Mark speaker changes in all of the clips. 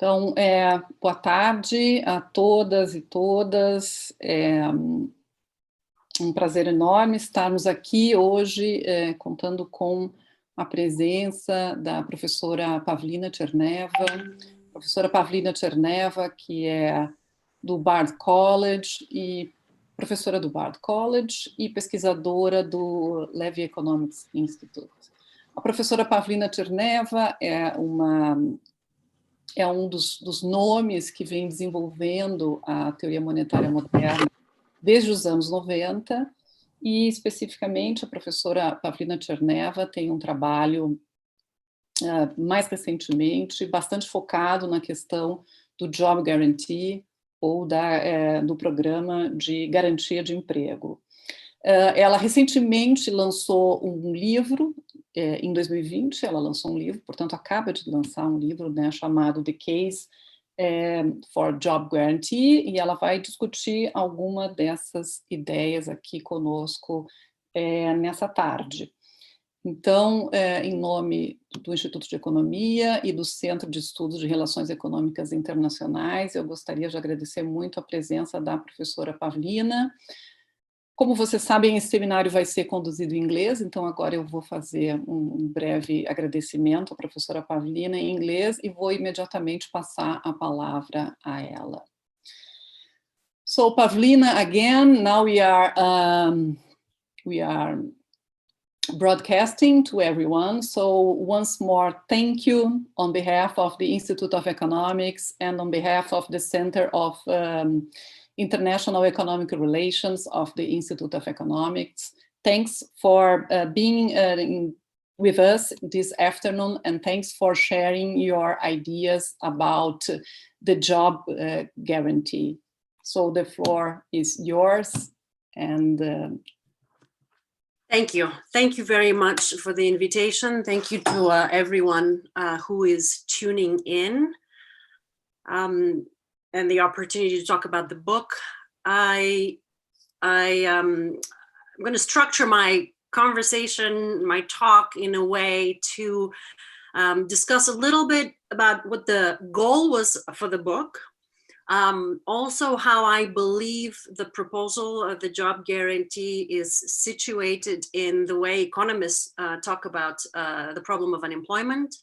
Speaker 1: Então, boa tarde a todas e todas. É um prazer enorme estarmos aqui hoje, contando com a presença da professora Pavlina Tcherneva. Professora Pavlina Tcherneva, que é do Bard College e professora do Bard College e pesquisadora do Levy Economics Institute. A professora Pavlina Tcherneva é um dos nomes que vem desenvolvendo a teoria monetária moderna desde os anos 90, e especificamente a professora Pavlina Tcherneva tem um trabalho mais recentemente bastante focado na questão do Job Guarantee ou do programa de garantia de emprego. Ela recentemente lançou um livro, em 2020 ela lançou um livro, portanto acaba de lançar um livro, né, chamado The Case for Job Guarantee, e ela vai discutir alguma dessas ideias aqui conosco nessa tarde. Então, em nome do Instituto de Economia e do Centro de Estudos de Relações Econômicas Internacionais, eu gostaria de agradecer muito a presença da professora Pavlina. Como vocês sabem, esse seminário vai ser conduzido em inglês, então agora eu vou fazer um breve agradecimento à professora Pavlina em inglês e vou imediatamente passar a palavra a ela. So, Pavlina, again, now we are broadcasting to everyone. So once more, thank you on behalf of the Institute of Economics and on behalf of the Center of International Economic Relations of the Institute of Economics. Thanks for being with us this afternoon, and thanks for sharing your ideas about the job guarantee. So the floor is yours, and
Speaker 2: thank you. Thank you very much for the invitation. Thank you to everyone who is tuning in. And the opportunity to talk about the book. I'm going to structure my conversation, my talk, in a way to discuss a little bit about what the goal was for the book, also how I believe the proposal of the job guarantee is situated in the way economists talk about the problem of unemployment.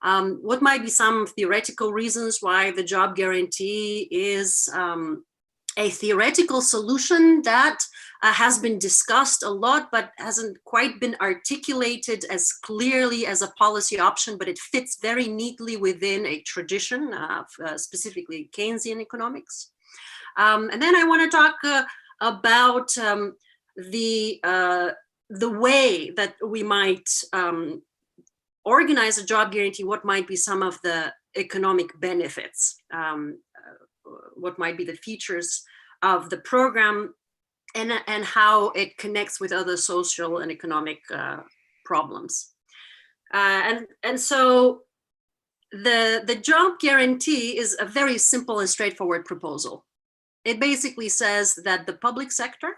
Speaker 2: What might be some theoretical reasons why the job guarantee is a theoretical solution that has been discussed a lot, but hasn't quite been articulated as clearly as a policy option, but it fits very neatly within a tradition, specifically Keynesian economics. And then I want to talk about the way that we might organize a job guarantee, what might be some of the economic benefits, what might be the features of the program, and how it connects with other social and economic problems. And so the job guarantee is a very simple and straightforward proposal. It basically says that the public sector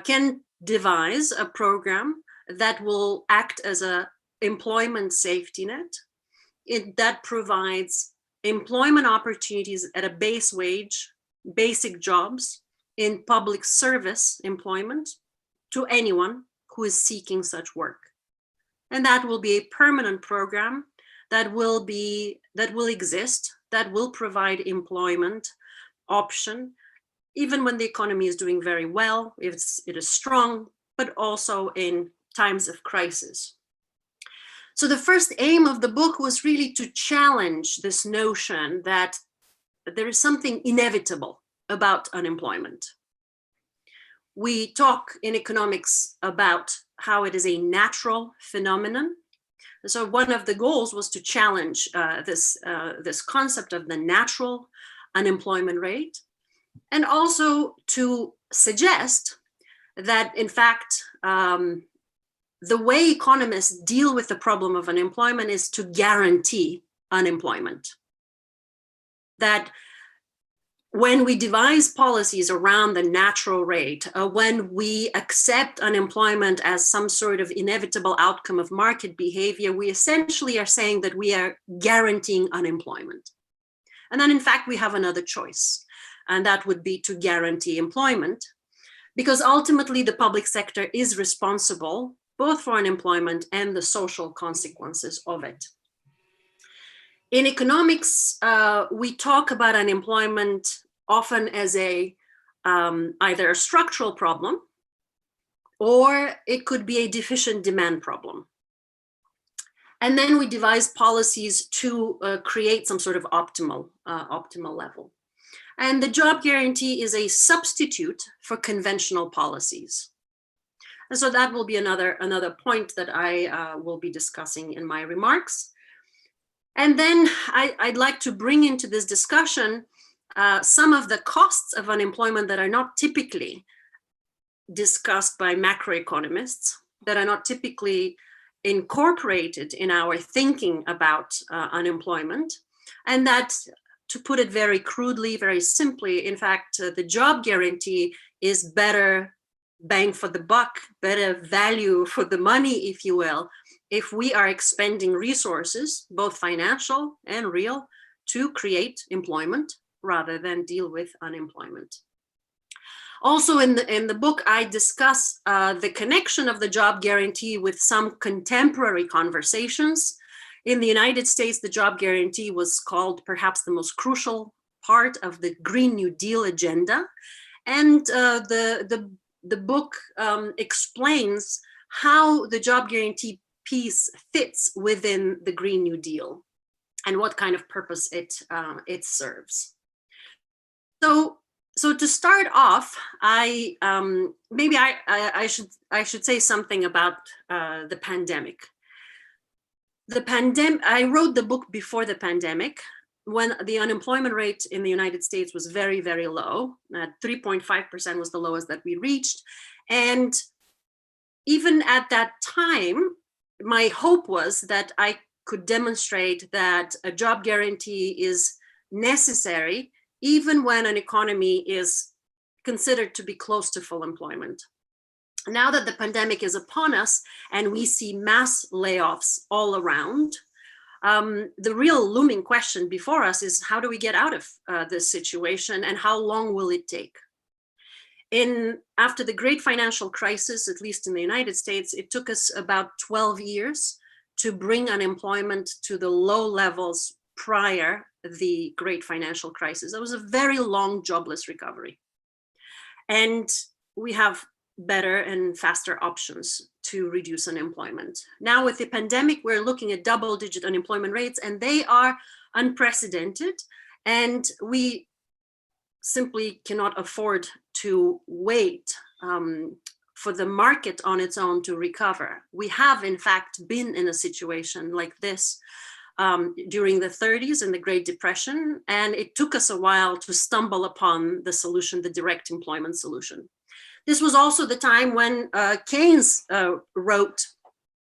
Speaker 2: can devise a program that will act as a employment safety net that provides employment opportunities at a base wage, basic jobs in public service employment to anyone who is seeking such work. And that will be a permanent program that will exist, that will provide employment option, even when the economy is doing very well, it is strong, but also in times of crisis. So the first aim of the book was really to challenge this notion that there is something inevitable about unemployment. We talk in economics about how it is a natural phenomenon. So one of the goals was to challenge this concept of the natural unemployment rate, and also to suggest that, in fact, the way economists deal with the problem of unemployment is to guarantee unemployment. That when we devise policies around the natural rate, when we accept unemployment as some sort of inevitable outcome of market behavior, we essentially are saying that we are guaranteeing unemployment. And then in fact, we have another choice, and that would be to guarantee employment, because ultimately the public sector is responsible both for unemployment and the social consequences of it. In economics, we talk about unemployment often as either a structural problem, or it could be a deficient demand problem. And then we devise policies to create some sort of optimal level. And the job guarantee is a substitute for conventional policies. And so that will be another point that I will be discussing in my remarks. And then I'd like to bring into this discussion some of the costs of unemployment that are not typically discussed by macroeconomists, that are not typically incorporated in our thinking about unemployment, and that, to put it very crudely, very simply, in fact, the job guarantee is better bang for the buck, better value for the money, if you will, if we are expending resources, both financial and real, to create employment rather than deal with unemployment. Also in the book, I discuss the connection of the job guarantee with some contemporary conversations. In the United States, the job guarantee was called perhaps the most crucial part of the Green New Deal agenda. And the book explains how the job guarantee piece fits within the Green New Deal and what kind of purpose it serves. So to start off, I should say something about the pandemic. I wrote the book before the pandemic, when the unemployment rate in the United States was very, very low. 3.5% was the lowest that we reached. And even at that time, my hope was that I could demonstrate that a job guarantee is necessary even when an economy is considered to be close to full employment. Now that the pandemic is upon us and we see mass layoffs all around, the real looming question before us is, how do we get out of this situation, and how long will it take? After the great financial crisis, at least in the United States, it took us about 12 years to bring unemployment to the low levels prior the great financial crisis. It was a very long jobless recovery. And we have better and faster options to reduce unemployment. Now with the pandemic, we're looking at double-digit unemployment rates, and they are unprecedented. And we simply cannot afford to wait for the market on its own to recover. We have, in fact, been in a situation like this during the 30s and the Great Depression, and it took us a while to stumble upon the solution, the direct employment solution. This was also the time when Keynes wrote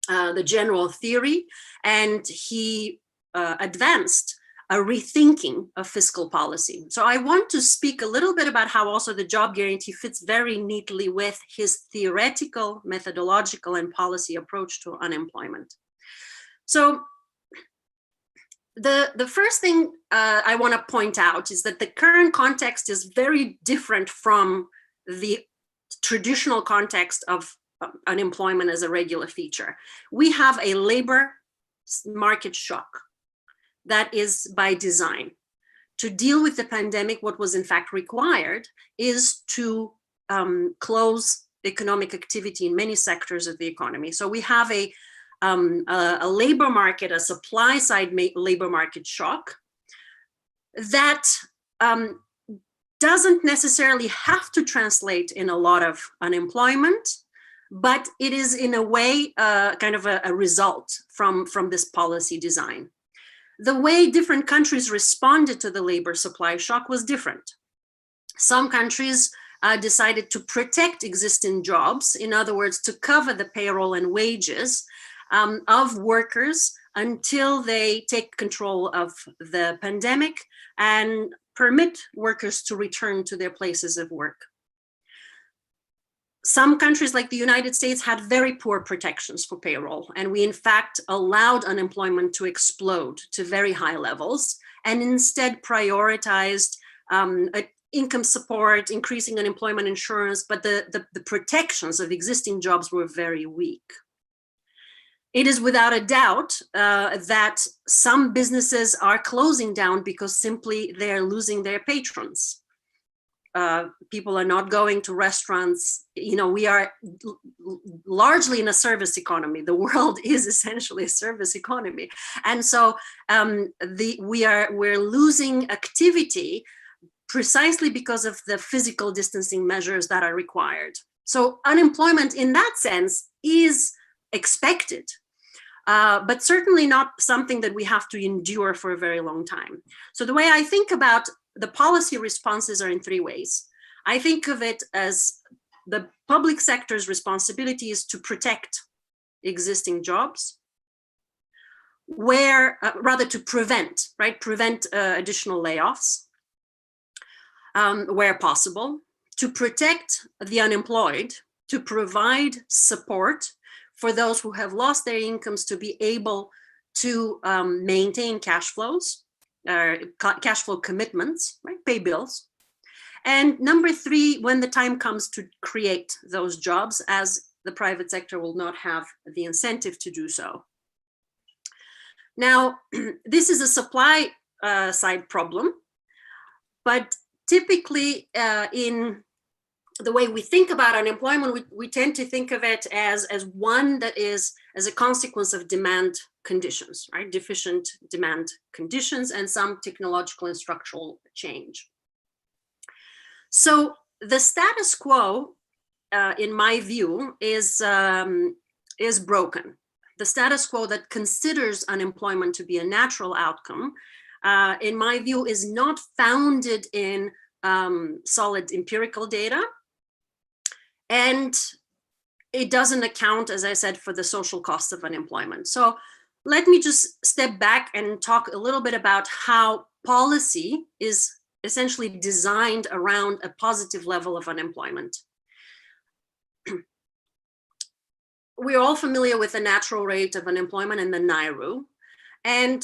Speaker 2: the general theory, and he advanced a rethinking of fiscal policy. So I want to speak a little bit about how also the job guarantee fits very neatly with his theoretical, methodological, and policy approach to unemployment. So the first thing I want to point out is that the current context is very different from the traditional context of unemployment as a regular feature. We have a labor market shock that is by design. To deal with the pandemic, what was in fact required is to close economic activity in many sectors of the economy. So we have a labor market, a supply side labor market shock that doesn't necessarily have to translate in a lot of unemployment, but it is in a way kind of a result from this policy design. The way different countries responded to the labor supply shock was different. Some countries decided to protect existing jobs, in other words, to cover the payroll and wages of workers until they take control of the pandemic and permit workers to return to their places of work. Some countries like the United States had very poor protections for payroll, and we in fact allowed unemployment to explode to very high levels. and instead prioritized income support, increasing unemployment insurance, but the protections of existing jobs were very weak. It is without a doubt that some businesses are closing down because simply they're losing their patrons. People are not going to restaurants. You know, we are largely in a service economy. The world is essentially a service economy. And so we're losing activity precisely because of the physical distancing measures that are required. So unemployment in that sense is expected, but certainly not something that we have to endure for a very long time. So the way I think about the policy responses are in three ways. I think of it as the public sector's responsibility is to protect existing jobs, rather to prevent additional layoffs where possible, to protect the unemployed, to provide support for those who have lost their incomes to be able to maintain cash flows, cash flow commitments, right? Pay bills. And number three, when the time comes to create those jobs, as the private sector will not have the incentive to do so. Now, this is a supply side problem, but typically in the way we think about unemployment, we tend to think of it as one that is as a consequence of demand conditions, right? Deficient demand conditions and some technological and structural change. So the status quo, in my view, is broken. The status quo that considers unemployment to be a natural outcome, in my view, is not founded in solid empirical data. And it doesn't account, as I said, for the social cost of unemployment. So let me just step back and talk a little bit about how policy is essentially designed around a positive level of unemployment. We're all familiar with the natural rate of unemployment and the NAIRU. And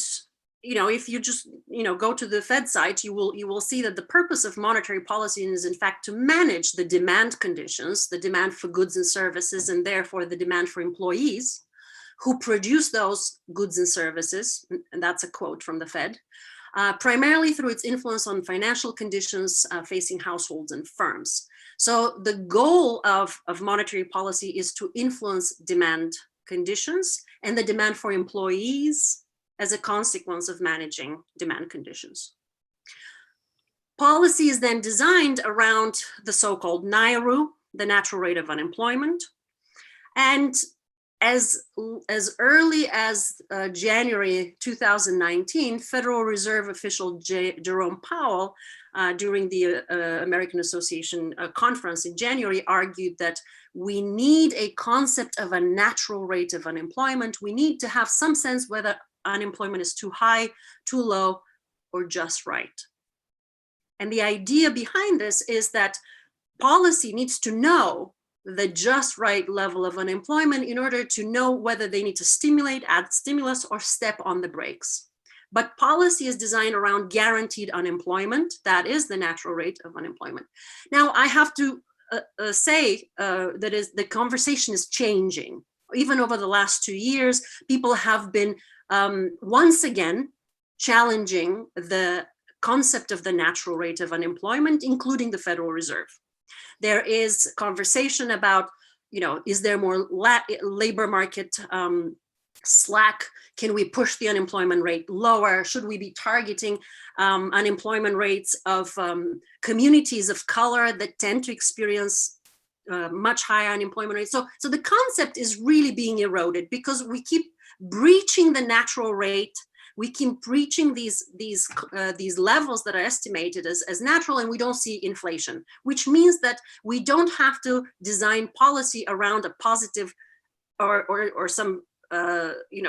Speaker 2: if you just go to the Fed site, you will see that the purpose of monetary policy is in fact to manage the demand conditions, the demand for goods and services, and therefore the demand for employees who produce those goods and services, and that's a quote from the Fed, primarily through its influence on financial conditions facing households and firms. So the goal of monetary policy is to influence demand conditions and the demand for employees as a consequence of managing demand conditions. Policy is then designed around the so-called NAIRU, the natural rate of unemployment. And as early as January 2019, Federal Reserve official Jerome Powell, during the American Association conference in January, argued that we need a concept of a natural rate of unemployment. We need to have some sense whether unemployment is too high, too low, or just right. And the idea behind this is that policy needs to know the just right level of unemployment in order to know whether they need to add stimulus, or step on the brakes. But policy is designed around guaranteed unemployment. That is the natural rate of unemployment. Now, I have to say that the conversation is changing. Even over the last 2 years, people have been once again challenging the concept of the natural rate of unemployment, including the Federal Reserve. There is conversation about, is there more labor market slack? Can we push the unemployment rate lower? Should we be targeting unemployment rates of communities of color that tend to experience much higher unemployment rates? So the concept is really being eroded because we keep breaching the natural rate. We keep breaching these levels that are estimated as natural, and we don't see inflation, which means that we don't have to design policy around a positive or some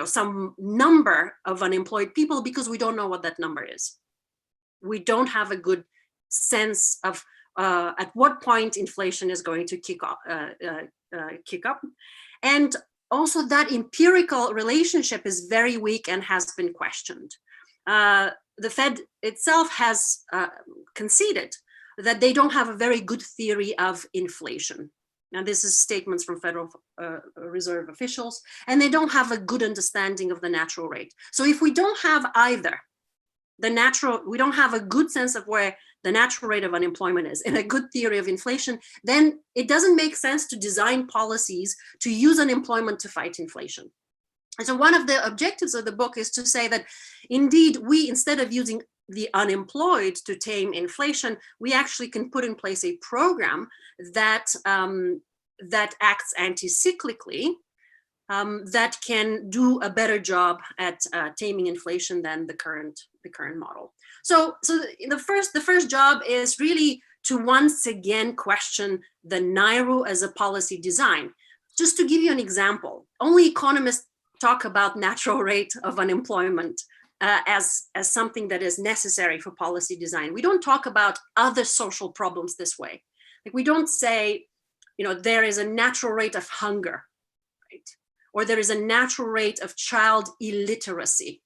Speaker 2: some number of unemployed people, because we don't know what that number is. We don't have a good sense of at what point inflation is going to kick up, and also that empirical relationship is very weak and has been questioned. the Fed itself has conceded that they don't have a very good theory of inflation. Now, this is statements from Federal Reserve officials, and they don't have a good understanding of the natural rate. So if we don't have either we don't have a good sense of where the natural rate of unemployment is and a good theory of inflation, then it doesn't make sense to design policies to use unemployment to fight inflation. And so one of the objectives of the book is to say that indeed we, instead of using the unemployed to tame inflation, we actually can put in place a program that that acts anti-cyclically, that can do a better job at taming inflation than the current model. So the first job is really to once again question the NAIRU as a policy design. Just to give you an example, only economists talk about natural rate of unemployment as something that is necessary for policy design. We don't talk about other social problems this way. Like, we don't say, there is a natural rate of hunger, right? Or there is a natural rate of child illiteracy.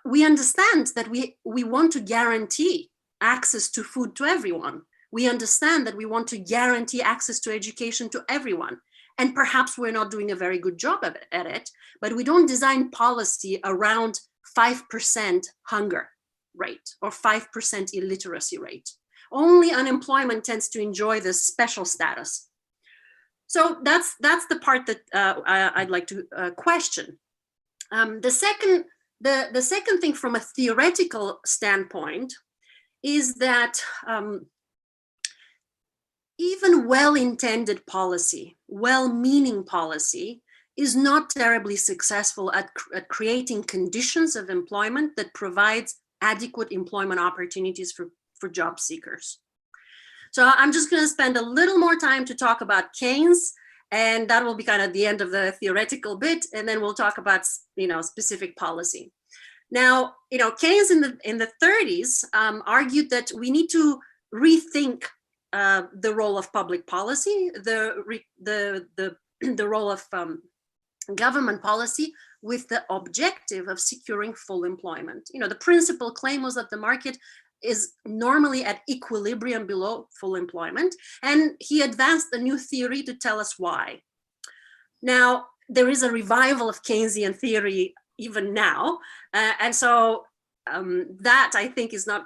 Speaker 2: We understand that we want to guarantee access to food to everyone. We understand that we want to guarantee access to education to everyone. And perhaps we're not doing a very good job at it, but we don't design policy around 5% hunger rate or 5% illiteracy rate. Only unemployment tends to enjoy this special status. So that's the part that I'd like to question. The second thing from a theoretical standpoint is that even well-intended policy, well-meaning policy, is not terribly successful at creating conditions of employment that provides adequate employment opportunities for job seekers. So I'm just going to spend a little more time to talk about Keynes, and that will be kind of the end of the theoretical bit, and then we'll talk about specific policy. Now, Keynes in the 30s argued that we need to rethink the role of public policy, the role of government policy, with the objective of securing full employment. The principal claim was that the market is normally at equilibrium below full employment, and he advanced a new theory to tell us why. Now, there is a revival of Keynesian theory even now, and so that, I think, is not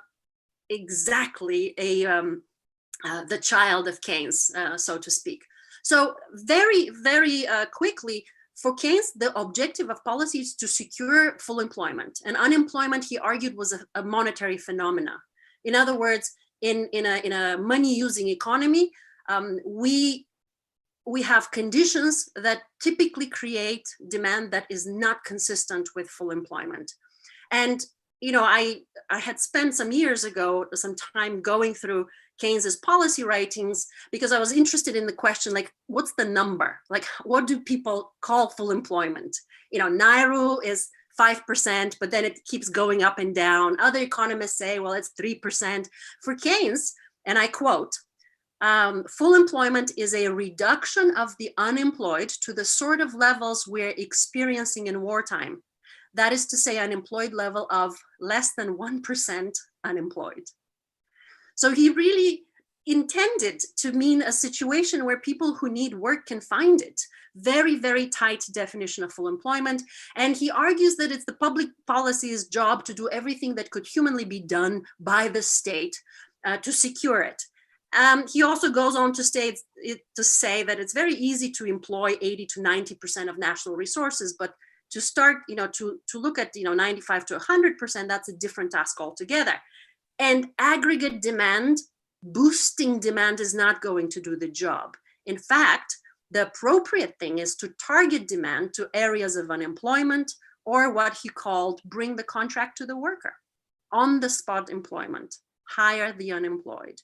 Speaker 2: exactly the child of Keynes, so to speak. So very, very quickly, for Keynes, the objective of policy is to secure full employment. And unemployment, he argued, was a monetary phenomena. In other words, in a money-using economy, we have conditions that typically create demand that is not consistent with full employment. And I had spent some years ago some time going through Keynes's policy writings because I was interested in the question, like, what's the number? Like, what do people call full employment? NAIRU is 5%, but then it keeps going up and down. Other economists say, well, it's 3%. For Keynes, and I quote, full employment is a reduction of the unemployed to the sort of levels we're experiencing in wartime. That is to say, unemployed level of less than 1% unemployed. So he really intended to mean a situation where people who need work can find it. Very, very tight definition of full employment. And he argues that it's the public policy's job to do everything that could humanly be done by the state to secure it. He also goes on to say that it's very easy to employ 80 to 90% of national resources, but to start, to look at, 95 to 100%, that's a different task altogether. And aggregate demand, boosting demand, is not going to do the job. In fact, the appropriate thing is to target demand to areas of unemployment, or what he called bring the contract to the worker, on the spot employment, hire the unemployed.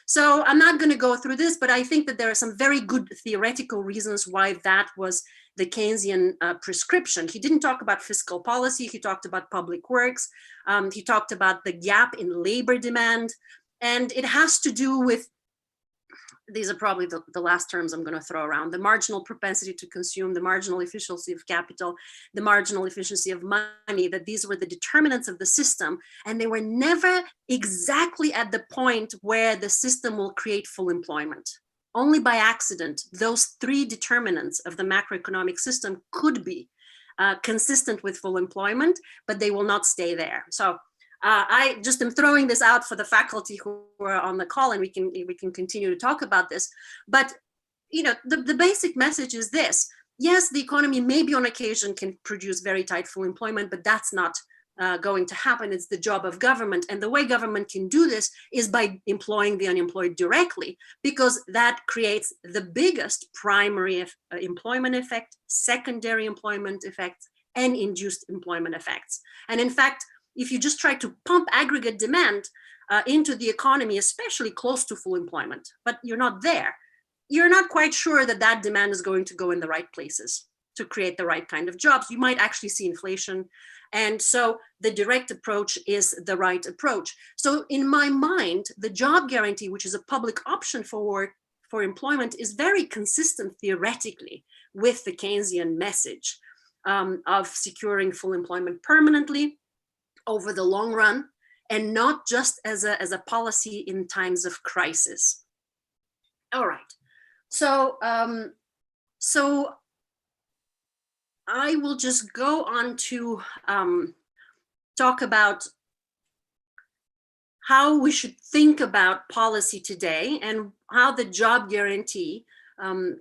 Speaker 2: So I'm not going to go through this, but I think that there are some very good theoretical reasons why that was the Keynesian prescription. He didn't talk about fiscal policy. He talked about public works. He talked about the gap in labor demand. And it has to do with these are probably the last terms I'm going to throw around: the marginal propensity to consume, the marginal efficiency of capital, the marginal efficiency of money, that these were the determinants of the system, and they were never exactly at the point where the system will create full employment. Only by accident, those three determinants of the macroeconomic system could be consistent with full employment, but they will not stay there. So I just am throwing this out for the faculty who are on the call, and we can continue to talk about this. But the basic message is this: yes, the economy maybe on occasion can produce very tight full employment, but that's not going to happen. It's the job of government, and the way government can do this is by employing the unemployed directly, because that creates the biggest primary employment effect, secondary employment effects, and induced employment effects. And in fact, if you just try to pump aggregate demand into the economy, especially close to full employment, but you're not there, you're not quite sure that that demand is going to go in the right places to create the right kind of jobs. You might actually see inflation. And so the direct approach is the right approach. So in my mind, the job guarantee, which is a public option for employment, is very consistent theoretically with the Keynesian message of securing full employment permanently over the long run, and not just as a policy in times of crisis. All right, so I will just go on to talk about how we should think about policy today, and how the job guarantee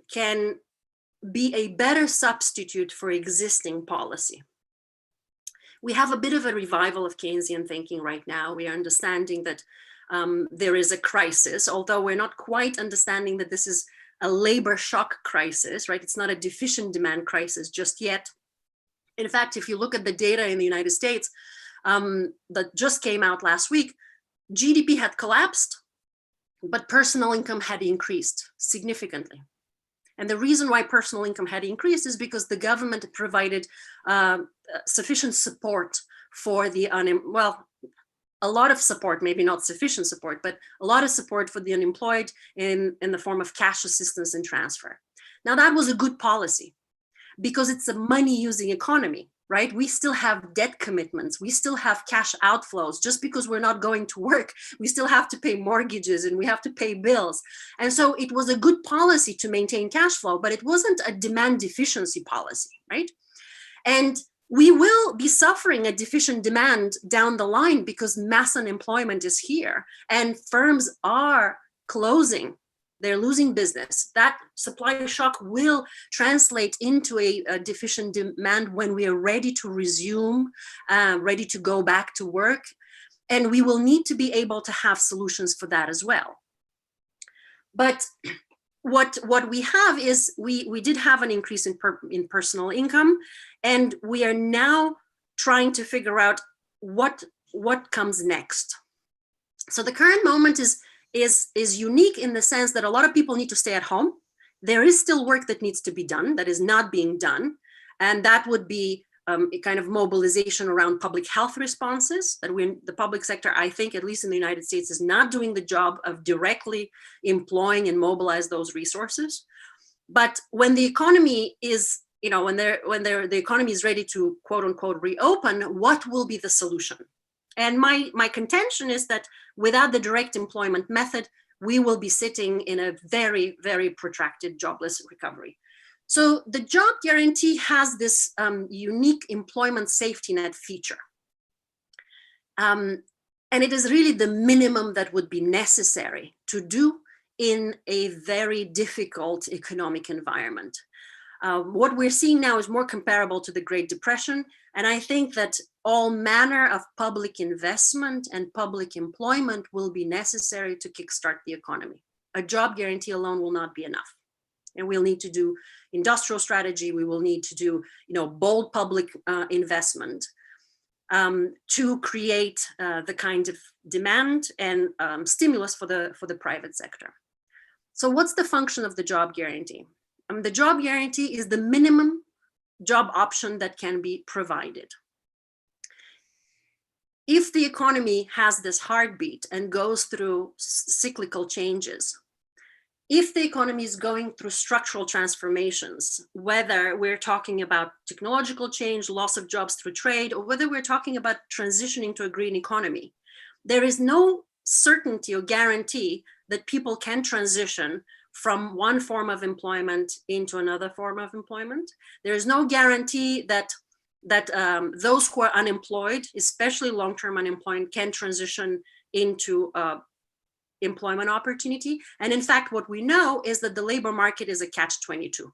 Speaker 2: can be a better substitute for existing policy. We have a bit of a revival of Keynesian thinking right now. We are understanding that there is a crisis, although we're not quite understanding that this is a labor shock crisis, right? It's not a deficient demand crisis just yet. In fact, if you look at the data in the United States that just came out last week, GDP had collapsed, but personal income had increased significantly. And the reason why personal income had increased is because the government provided sufficient support for the a lot of support, maybe not sufficient support, but a lot of support for the unemployed in the form of cash assistance and transfer. Now, that was a good policy because it's a money-using economy, right? We still have debt commitments. We still have cash outflows. Just because we're not going to work, we still have to pay mortgages and we have to pay bills. And so it was a good policy to maintain cash flow, but it wasn't a demand deficiency policy, right? And we will be suffering a deficient demand down the line because mass unemployment is here and firms are closing. They're losing business. That supply shock will translate into a deficient demand when we are ready to resume, ready to go back to work. And we will need to be able to have solutions for that as well. But what we have is we did have an increase in personal income, and we are now trying to figure out what comes next. So the current moment is unique in the sense that a lot of people need to stay at home. There is still work that needs to be done that is not being done, and that would be a kind of mobilization around public health responses that the public sector, I think, at least in the United States, is not doing the job of directly employing and mobilize those resources. But when the economy is, when the economy is ready to quote unquote reopen, what will be the solution? And my contention is that without the direct employment method, we will be sitting in a very, very protracted jobless recovery. So the job guarantee has this unique employment safety net feature. And it is really the minimum that would be necessary to do in a very difficult economic environment. What we're seeing now is more comparable to the Great Depression. And I think that all manner of public investment and public employment will be necessary to kickstart the economy. A job guarantee alone will not be enough. And we'll need to do industrial strategy. We will need to do, bold public investment to create the kind of demand and stimulus for the private sector. So what's the function of the job guarantee? The job guarantee is the minimum job option that can be provided. If the economy has this heartbeat and goes through cyclical changes, if the economy is going through structural transformations, whether we're talking about technological change, loss of jobs through trade, or whether we're talking about transitioning to a green economy, there is no certainty or guarantee that people can transition from one form of employment into another form of employment. There is no guarantee that those who are unemployed, especially long-term unemployed, can transition into employment opportunity. And in fact, what we know is that the labor market is a catch-22.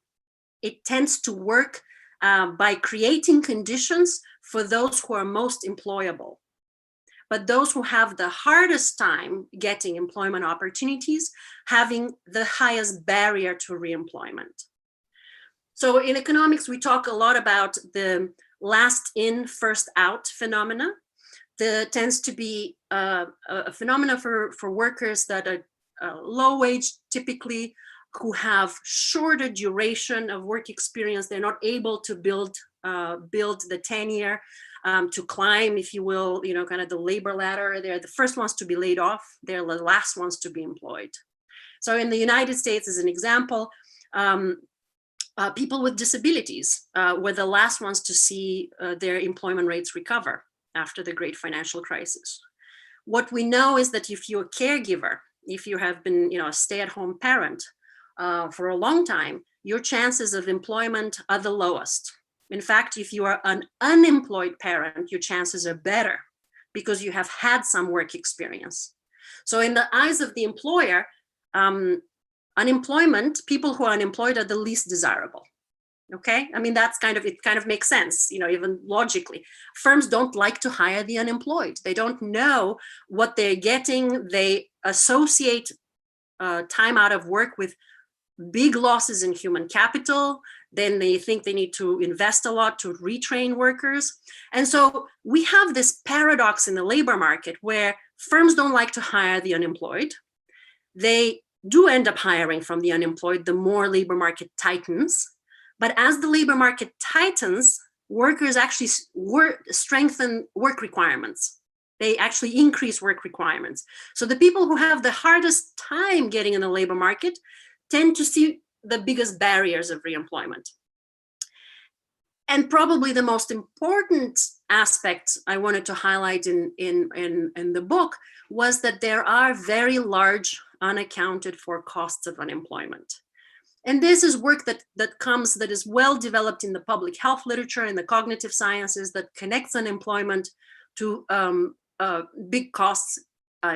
Speaker 2: It tends to work by creating conditions for those who are most employable. But those who have the hardest time getting employment opportunities, having the highest barrier to reemployment. So in economics, we talk a lot about the last in, first out phenomena. There tends to be a phenomena for workers that are low wage, typically, who have shorter duration of work experience. They're not able to build the tenure, to climb, if you will, kind of the labor ladder. They're the first ones to be laid off. They're the last ones to be employed. So in the United States, as an example, people with disabilities were the last ones to see their employment rates recover after the great financial crisis. What we know is that if you're a caregiver, if you have been a stay-at-home parent for a long time, your chances of employment are the lowest. In fact, if you are an unemployed parent, your chances are better because you have had some work experience. So in the eyes of the employer, unemployment, people who are unemployed are the least desirable. Okay, I mean, it kind of makes sense, even logically. Firms don't like to hire the unemployed. They don't know what they're getting. They associate time out of work with big losses in human capital. Then they think they need to invest a lot to retrain workers. And so we have this paradox in the labor market where firms don't like to hire the unemployed. They do end up hiring from the unemployed the more labor market tightens. But as the labor market tightens, workers actually strengthen work requirements. They actually increase work requirements. So the people who have the hardest time getting in the labor market tend to see the biggest barriers of reemployment. And probably the most important aspect I wanted to highlight in the book was that there are very large unaccounted for costs of unemployment. And this is work that is well developed in the public health literature and the cognitive sciences that connects unemployment to big costs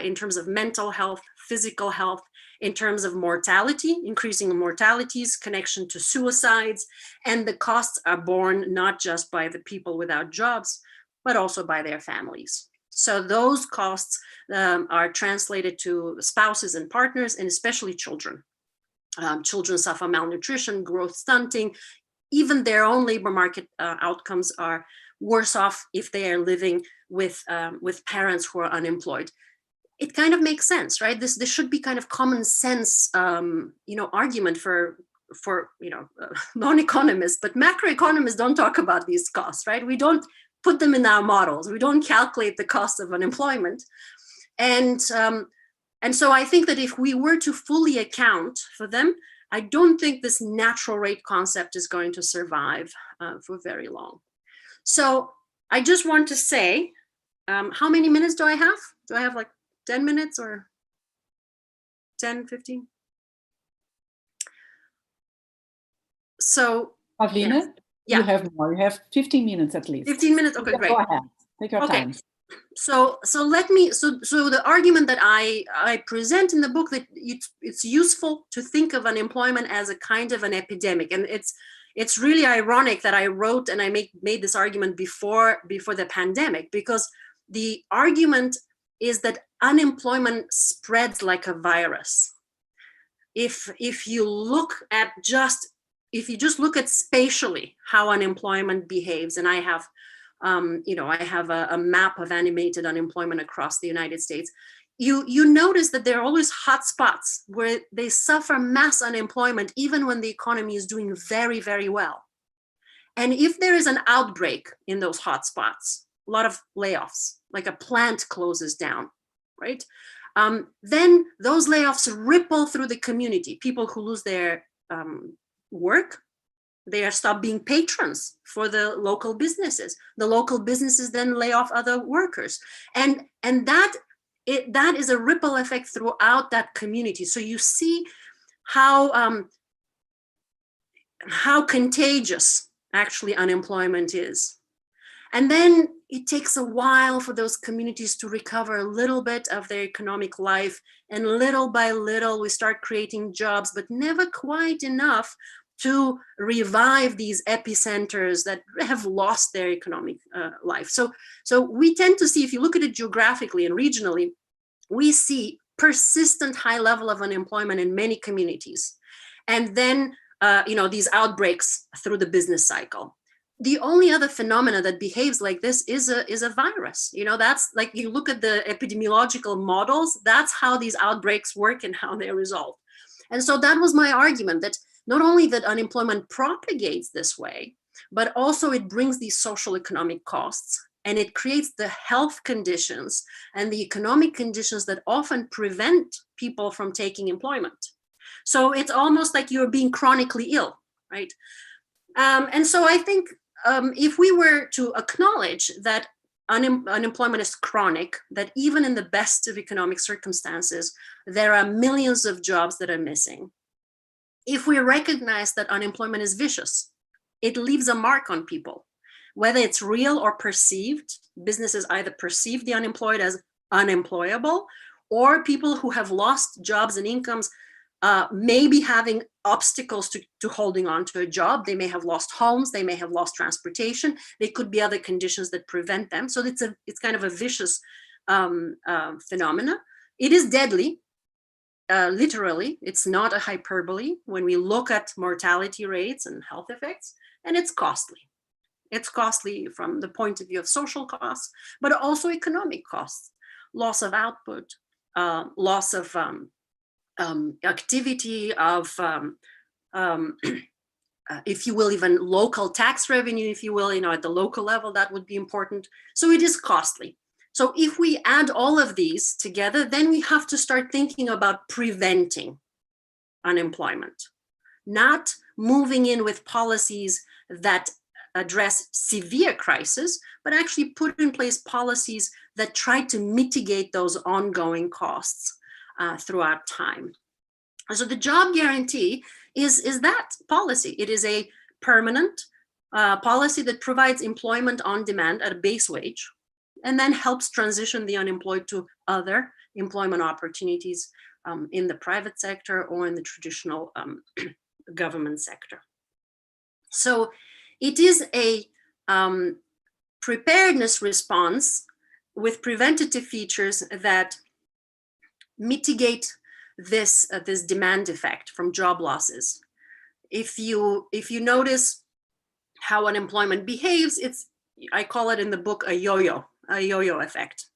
Speaker 2: in terms of mental health, physical health, in terms of mortality, increasing mortalities, connection to suicides, and the costs are borne not just by the people without jobs, but also by their families. So those costs are translated to spouses and partners, and especially children. Children suffer malnutrition, growth stunting. Even their own labor market outcomes are worse off if they are living with parents who are unemployed. It kind of makes sense, right? This should be kind of common sense, argument for non-economists, but macroeconomists don't talk about these costs, right? We don't put them in our models. We don't calculate the cost of unemployment. And so I think that if we were to fully account for them, I don't think this natural rate concept is going to survive for very long. So I just want to say, how many minutes do I have? Do I have like 10 minutes or 10, 15? So
Speaker 1: Pavlina,
Speaker 2: yes. Yeah.
Speaker 1: You have more. You have 15 minutes at least.
Speaker 2: 15 minutes. Okay, great.
Speaker 1: Go ahead. Take your time.
Speaker 2: So the argument that I present in the book, that it's useful to think of unemployment as a kind of an epidemic, and it's really ironic that I wrote and I made this argument before the pandemic, because the argument is that unemployment spreads like a virus. If you just look at spatially how unemployment behaves, and I have a map of animated unemployment across the United States, you notice that there are always hot spots where they suffer mass unemployment even when the economy is doing very, very well. And if there is an outbreak in those hot spots, a lot of layoffs, like a plant closes down, right? then those layoffs ripple through the community. People who lose their work, they are stopped being patrons for the local businesses. The local businesses then lay off other workers. And that is a ripple effect throughout that community. So you see how contagious actually unemployment is. And then it takes a while for those communities to recover a little bit of their economic life. And little by little, we start creating jobs, but never quite enough to revive these epicenters that have lost their economic life. So we tend to see, if you look at it geographically and regionally, we see persistent high level of unemployment in many communities. And then, these outbreaks through the business cycle. The only other phenomena that behaves like this is a virus. That's like, you look at the epidemiological models, that's how these outbreaks work and how they're resolved. And so that was my argument, that not only that unemployment propagates this way, but also it brings these social economic costs, and it creates the health conditions and the economic conditions that often prevent people from taking employment. So it's almost like you're being chronically ill, right? And so I think if we were to acknowledge that unemployment is chronic, that even in the best of economic circumstances, there are millions of jobs that are missing. If we recognize that unemployment is vicious, it leaves a mark on people, whether it's real or perceived. Businesses either perceive the unemployed as unemployable, or people who have lost jobs and incomes may be having obstacles to holding on to a job. They may have lost homes, they may have lost transportation. There could be other conditions that prevent them. So it's kind of a vicious phenomena. It is deadly, literally. It's not a hyperbole when we look at mortality rates and health effects, and it's costly. It's costly from the point of view of social costs, but also economic costs, loss of output, loss of activity, of, if you will, even local tax revenue, if you will, at the local level, that would be important. So it is costly. So if we add all of these together, then we have to start thinking about preventing unemployment, not moving in with policies that address severe crisis, but actually put in place policies that try to mitigate those ongoing costs throughout time. So the job guarantee is that policy. It is a permanent policy that provides employment on demand at a base wage, and then helps transition the unemployed to other employment opportunities in the private sector or in the traditional government sector. So it is a preparedness response with preventative features that mitigate this demand effect from job losses. If you notice how unemployment behaves, I call it in the book a yo-yo effect.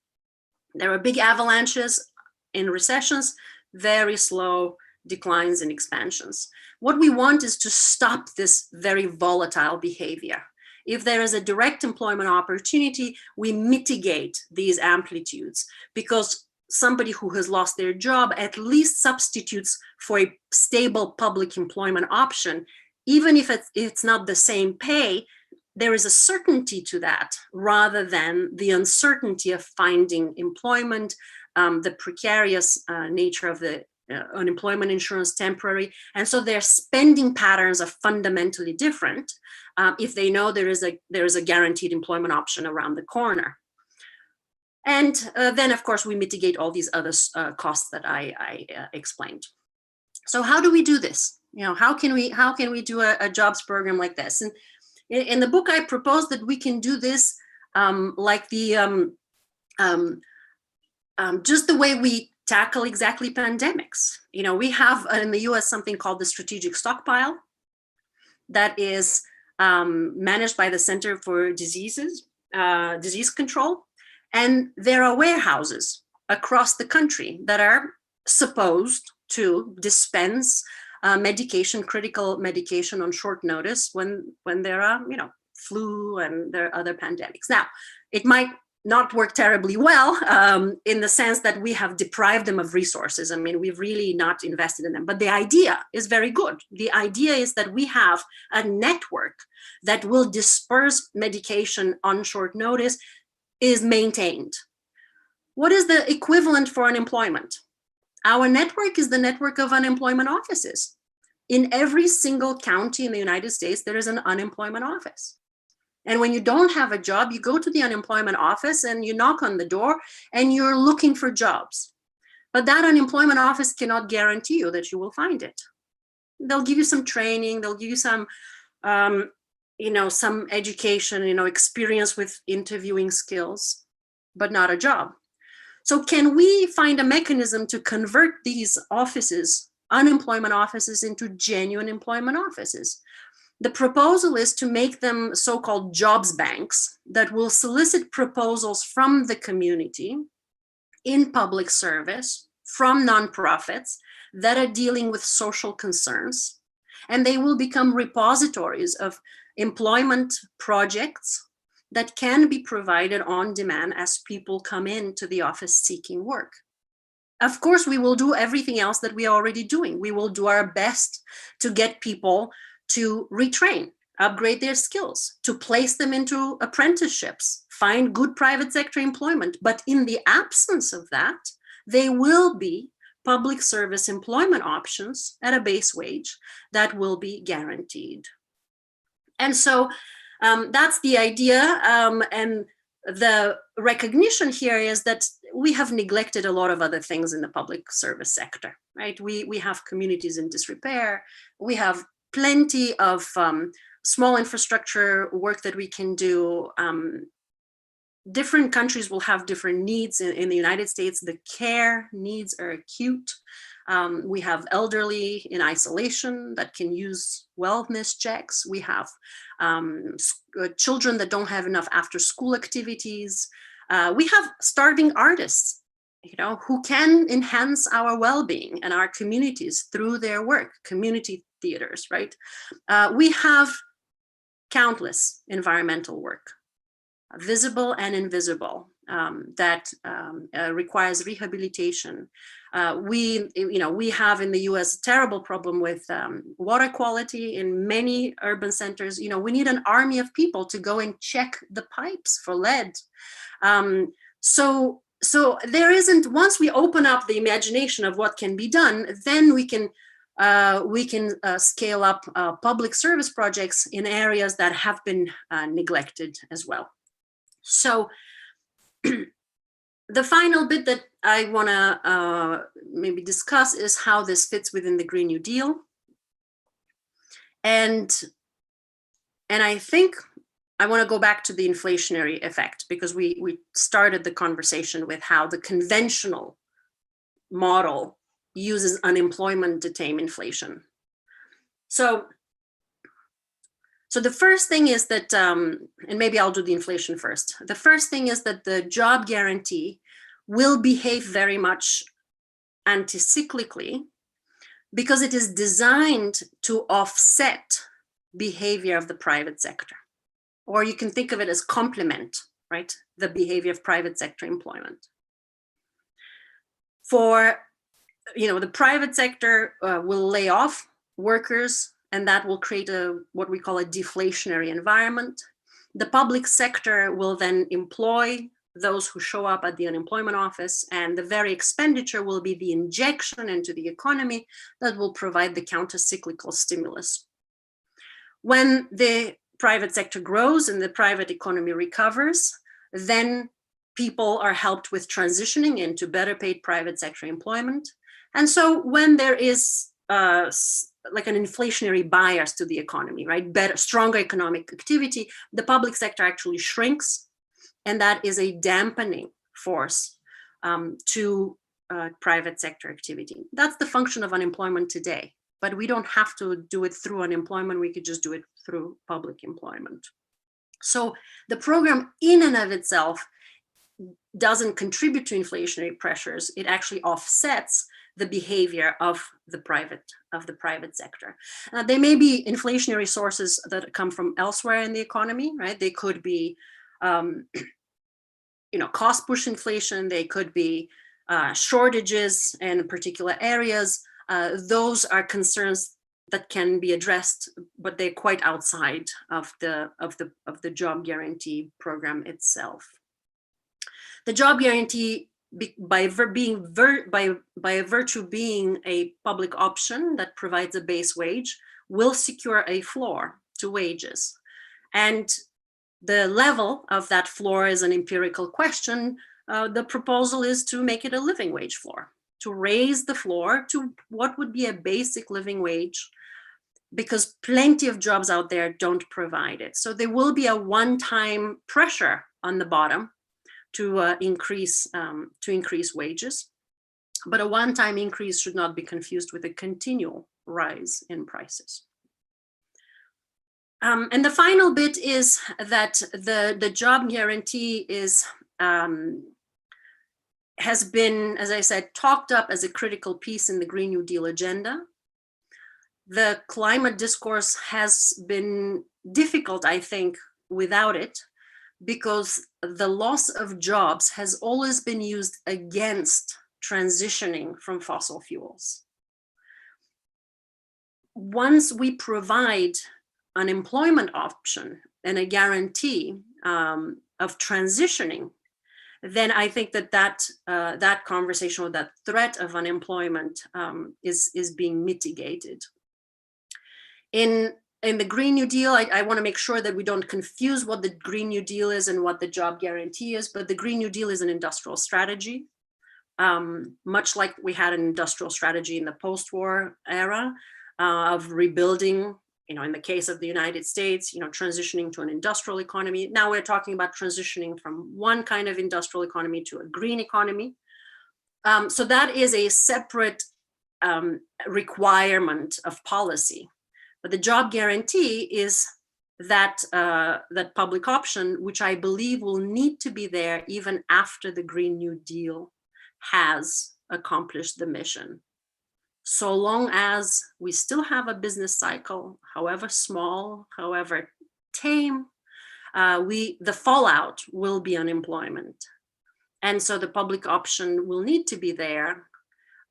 Speaker 2: There are big avalanches in recessions, very slow declines and expansions. What we want is to stop this very volatile behavior. If there is a direct employment opportunity, we mitigate these amplitudes, because somebody who has lost their job at least substitutes for a stable public employment option. Even if it's not the same pay, there is a certainty to that, rather than the uncertainty of finding employment, the precarious nature of the unemployment insurance, temporary. And so their spending patterns are fundamentally different if they know there is a guaranteed employment option around the corner. And then, of course, we mitigate all these other costs that I explained. So how do we do this? How can we do a jobs program like this? And in the book, I propose that we can do this like the just the way we tackle exactly pandemics. We have in the US something called the strategic stockpile that is managed by the Center for Disease Control. And there are warehouses across the country that are supposed to dispense critical medication on short notice when there are, flu and there are other pandemics. Now, it might not work terribly well, in the sense that we have deprived them of resources. I mean, we've really not invested in them, but the idea is very good. The idea is that we have a network that will disperse medication on short notice is maintained. What is the equivalent for unemployment? Our network is the network of unemployment offices. In every single county in the United States, there is an unemployment office. And when you don't have a job, you go to the unemployment office and you knock on the door and you're looking for jobs. But that unemployment office cannot guarantee you that you will find it. They'll give you some training, they'll give you some, some education, experience with interviewing skills, but not a job. So can we find a mechanism to convert these offices, unemployment offices, into genuine employment offices? The proposal is to make them so-called jobs banks that will solicit proposals from the community in public service, from nonprofits that are dealing with social concerns, and they will become repositories of employment projects that can be provided on demand as people come into the office seeking work. Of course, we will do everything else that we are already doing. We will do our best to get people to retrain, upgrade their skills, to place them into apprenticeships, find good private sector employment. But in the absence of that, they will be public service employment options at a base wage that will be guaranteed. And so that's the idea. And the recognition here is that we have neglected a lot of other things in the public service sector, right? We have communities in disrepair. We have plenty of small infrastructure work that we can do. Different countries will have different needs. In the United States, the care needs are acute. We have elderly in isolation that can use wellness checks. We have children that don't have enough after-school activities. We have starving artists, who can enhance our well-being and our communities through their work, community theaters, right? We have countless environmental work, visible and invisible, that requires rehabilitation. We have in the US a terrible problem with water quality in many urban centers. We need an army of people to go and check the pipes for lead. So there isn't, once we open up the imagination of what can be done, then we can scale up public service projects in areas that have been neglected as well. So the final bit that I want to maybe discuss is how this fits within the Green New Deal. And I think I want to go back to the inflationary effect, because we started the conversation with how the conventional model uses unemployment to tame inflation. So the first thing is that, and maybe I'll do the inflation first. The first thing is that the job guarantee will behave very much anti-cyclically, because it is designed to offset behavior of the private sector. Or you can think of it as complement, right? The behavior of private sector employment. For, the private sector will lay off workers, and that will create what we call a deflationary environment. The public sector will then employ those who show up at the unemployment office, and the very expenditure will be the injection into the economy that will provide the counter-cyclical stimulus. When the private sector grows and the private economy recovers, then people are helped with transitioning into better paid private sector employment. And so when there is like an inflationary bias to the economy, right? Stronger economic activity, the public sector actually shrinks, and that is a dampening force to private sector activity. That's the function of unemployment today, but we don't have to do it through unemployment. We could just do it through public employment. So the program in and of itself doesn't contribute to inflationary pressures. It actually offsets the behavior of the private sector. There may be inflationary sources that come from elsewhere in the economy, right? They could be cost push inflation. They could be shortages in particular areas. Those are concerns that can be addressed, but they're quite outside of the job guarantee program itself. The job guarantee, by virtue being a public option that provides a base wage, will secure a floor to wages. And the level of that floor is an empirical question. The proposal is to make it a living wage floor, to raise the floor to what would be a basic living wage, because plenty of jobs out there don't provide it. So there will be a one-time pressure on the bottom to increase wages, but a one-time increase should not be confused with a continual rise in prices. And the final bit is that the job guarantee has been, as I said, talked up as a critical piece in the Green New Deal agenda. The climate discourse has been difficult, I think, without it, because the loss of jobs has always been used against transitioning from fossil fuels. Once we provide an employment option and a guarantee of transitioning, then I think that conversation, or that threat of unemployment is being mitigated. In the Green New Deal, I want to make sure that we don't confuse what the Green New Deal is and what the job guarantee is, but the Green New Deal is an industrial strategy, much like we had an industrial strategy in the post-war era of rebuilding, in the case of the United States, transitioning to an industrial economy. Now we're talking about transitioning from one kind of industrial economy to a green economy. So that is a separate requirement of policy. But the job guarantee is that public option, which I believe will need to be there even after the Green New Deal has accomplished the mission. So long as we still have a business cycle, however small, however tame, the fallout will be unemployment. And so the public option will need to be there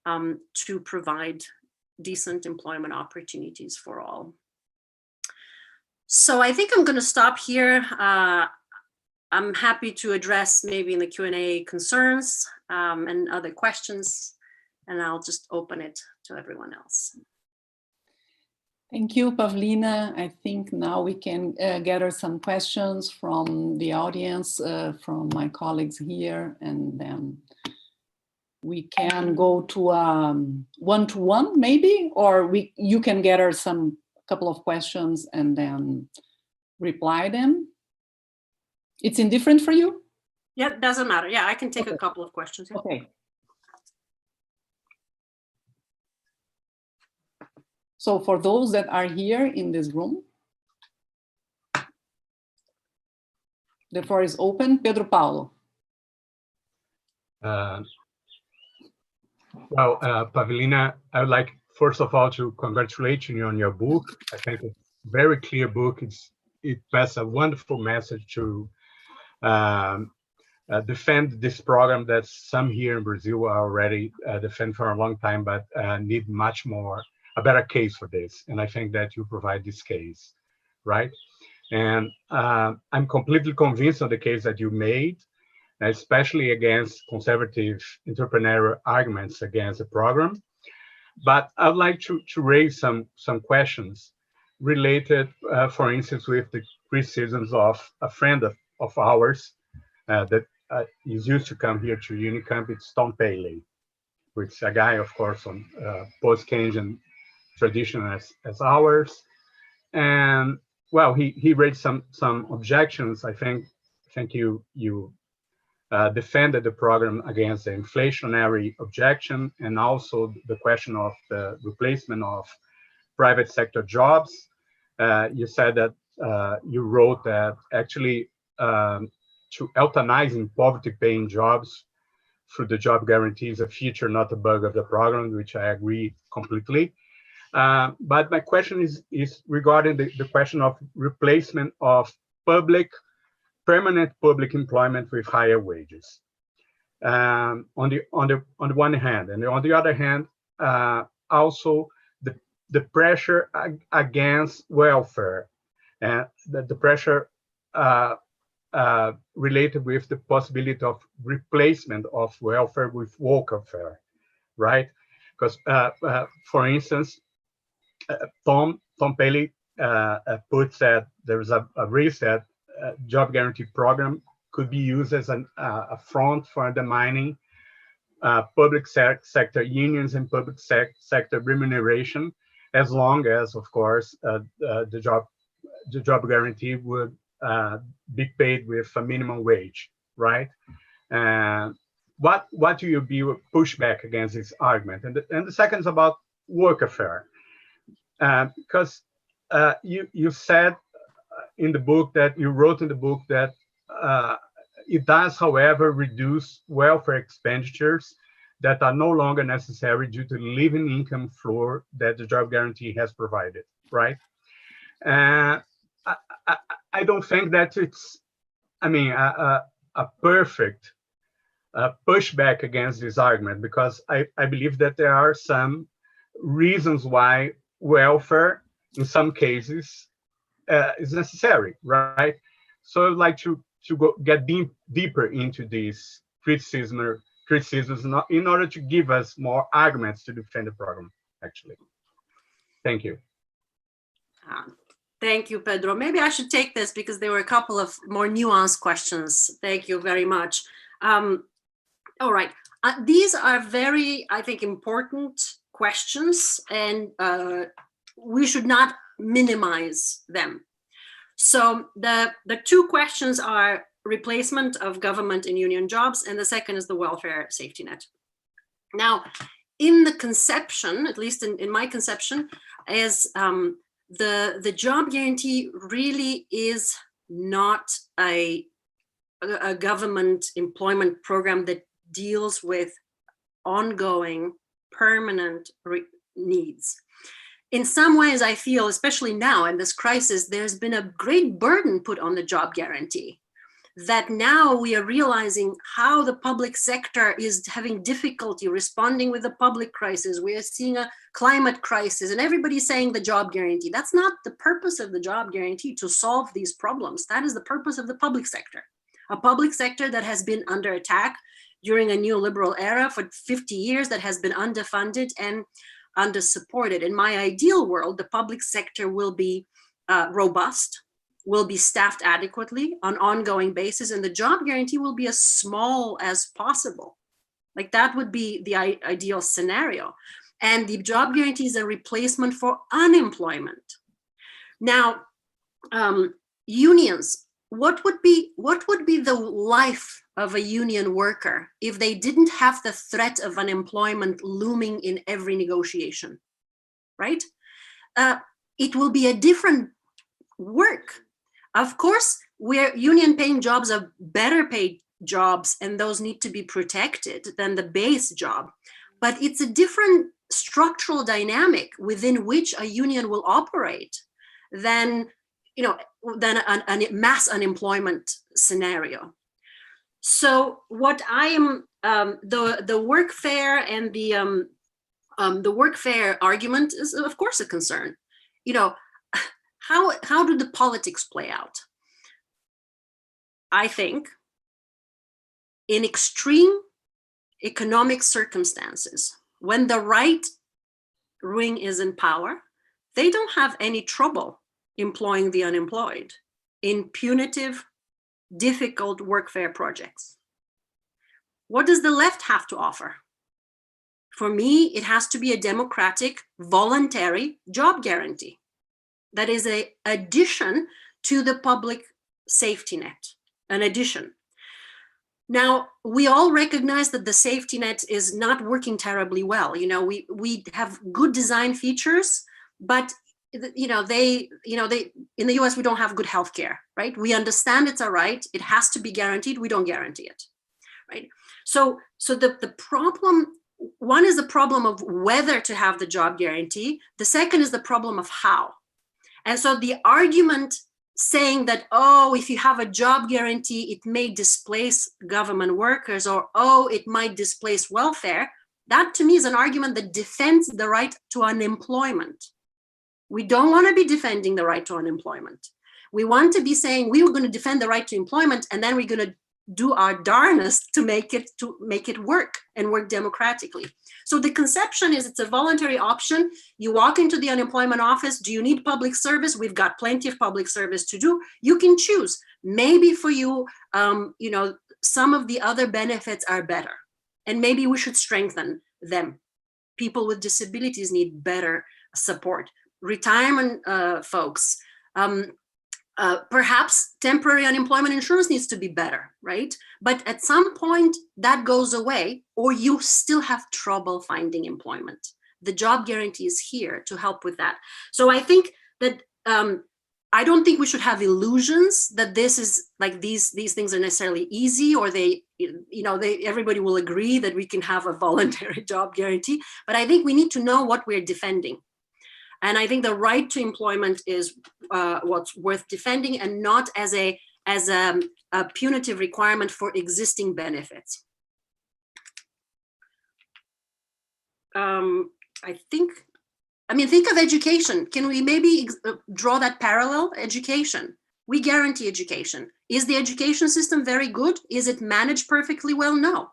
Speaker 2: to provide decent employment opportunities for all. So I think I'm going to stop here. I'm happy to address maybe in the Q&A concerns and other questions, and I'll just open it to everyone else.
Speaker 1: Thank you, Pavlina. I think now we can gather some questions from the audience, from my colleagues here, and then we can go to one-to-one maybe, or you can gather couple of questions and then reply them. It's indifferent for you?
Speaker 2: Yeah, it doesn't matter. Yeah, I can take a couple of questions. Yeah.
Speaker 1: Okay. So for those that are here in this room, the floor is open. Pedro Paulo.
Speaker 3: Pavlina, I would like, first of all, to congratulate you on your book. I think it's a very clear book. It passes a wonderful message to defend this program that some here in Brazil are already defend for a long time, but need a better case for this. And I think that you provide this case, right? And I'm completely convinced of the case that you made, especially against conservative entrepreneurial arguments against the program. But I'd like to raise some questions related, for instance, with the criticisms of a friend of ours that is used to come here to Unicamp. It's Tom Paley, which is a guy, of course, on post-Keynesian tradition as ours. And well, he raised some objections. I think you defended the program against the inflationary objection, and also the question of the replacement of private sector jobs. You said that you wrote that actually to euthanizing poverty-paying jobs through the job guarantee is a feature, not a bug of the program, which I agree completely. But my question is regarding the question of replacement of public permanent public employment with higher wages. On the one hand, and on the other hand, also the pressure against welfare, and the pressure related with the possibility of replacement of welfare with worker, right? Because, for instance, Tom Paley puts that there's a risk that job guarantee program could be used as a front for undermining public sector unions and public sector remuneration, as long as, of course, the job guarantee would be paid with a minimum wage, right? What do you be pushback against this argument? And the second is about worker, because you said in the book that you wrote in the book that it does, however, reduce welfare expenditures that are no longer necessary due to the living income floor that the job guarantee has provided, right? I don't think that it's, I mean, a perfect pushback against this argument, because I believe that there are some reasons why welfare, in some cases, is necessary, right? So I'd like to get deeper into these criticisms in order to give us more arguments to defend the program, actually. Thank you.
Speaker 2: Thank you, Pedro. Maybe I should take this because there were a couple of more nuanced questions. Thank you very much. All right. These are very, I think, important questions, and we should not minimize them. So the two questions are replacement of government and union jobs, and the second is the welfare safety net. Now, in the conception, at least in my conception, is the job guarantee really is not a government employment program that deals with ongoing permanent needs. In some ways, I feel, especially now in this crisis, there's been a great burden put on the job guarantee, that now we are realizing how the public sector is having difficulty responding with the public crisis. We are seeing a climate crisis, and everybody's saying the job guarantee. That's not the purpose of the job guarantee, to solve these problems. That is the purpose of the public sector. A public sector that has been under attack during a neoliberal era for 50 years, that has been underfunded and undersupported. In my ideal world, the public sector will be robust, will be staffed adequately on an ongoing basis, and the job guarantee will be as small as possible. Like, that would be the ideal scenario. And the job guarantee is a replacement for unemployment. Now, unions, what would be the life of a union worker if they didn't have the threat of unemployment looming in every negotiation, right? It will be a different work. Of course, union paying jobs are better paid jobs, and those need to be protected than the base job. But it's a different structural dynamic within which a union will operate than a mass unemployment scenario. So what I am, the workfare and the workfare argument is, of course, a concern. How do the politics play out? I think in extreme economic circumstances, when the right wing is in power, they don't have any trouble employing the unemployed in punitive, difficult workfare projects. What does the left have to offer? For me, it has to be a democratic, voluntary job guarantee. That is an addition to the public safety net, an addition. Now, we all recognize that the safety net is not working terribly well. We have good design features, but in the US, we don't have good healthcare, right? We understand it's a right. It has to be guaranteed. We don't guarantee it, right? So the problem, one is the problem of whether to have the job guarantee. The second is the problem of how. And so the argument saying that, oh, if you have a job guarantee, it may displace government workers, or, oh, it might displace welfare, that to me is an argument that defends the right to unemployment. We don't want to be defending the right to unemployment. We want to be saying we were going to defend the right to employment, and then we're going to do our darnest to make it work and work democratically. So the conception is it's a voluntary option. You walk into the unemployment office. Do you need public service? We've got plenty of public service to do. You can choose. Maybe for you, you know, some of the other benefits are better, and maybe we should strengthen them. People with disabilities need better support. Retirement folks, perhaps temporary unemployment insurance needs to be better, right? But at some point that goes away, or you still have trouble finding employment. The job guarantee is here to help with that. So I think that I don't think we should have illusions that this is like these things are necessarily easy, or they, you know, everybody will agree that we can have a voluntary job guarantee. But I think we need to know what we're defending. And I think the right to employment is what's worth defending, and not as a punitive requirement for existing benefits. Think of education. Can we maybe draw that parallel? Education. We guarantee education. Is the education system very good? Is it managed perfectly well? No.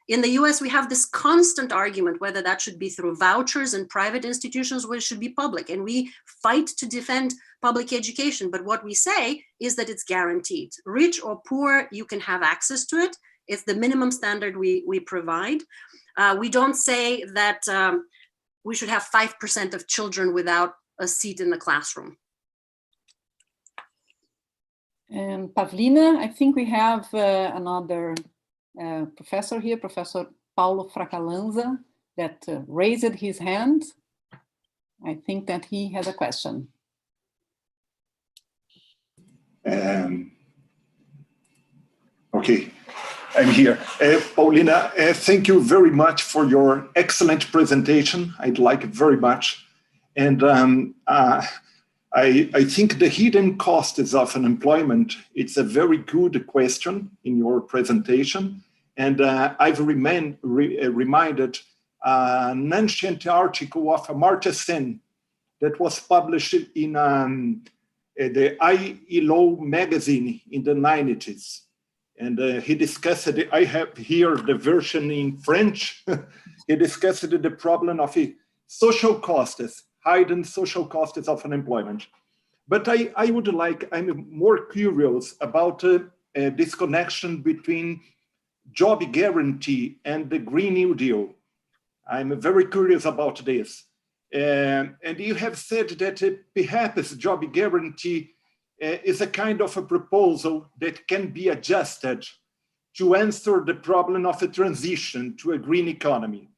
Speaker 2: In the US, we have this constant argument whether that should be through vouchers and private institutions, or it should be public. And we fight to defend public education. But what we say is that it's guaranteed. Rich or poor, you can have access to it. It's the minimum standard we provide. We don't say that we should have 5% of children without a seat in the classroom.
Speaker 1: And Pavlina, I think we have another professor here, Professor Paulo Fracalanza, that raised his hand. I think that he has a question.
Speaker 4: Okay, I'm here. Paulina, thank you very much for your excellent presentation. I'd like it very much. And I think the hidden costs of unemployment, it's a very good question in your presentation. And I've reminded an ancient article of Amartya Sen that was published in the ILO magazine in the 90s. And he discussed it. I have here the version in French. He discussed the problem of social costs, hidden social costs of unemployment. But I'm more curious about this connection between job guarantee and the Green New Deal. I'm very curious about this. And you have said that perhaps job guarantee is a kind of a proposal that can be adjusted to answer the problem of a transition to a green economy.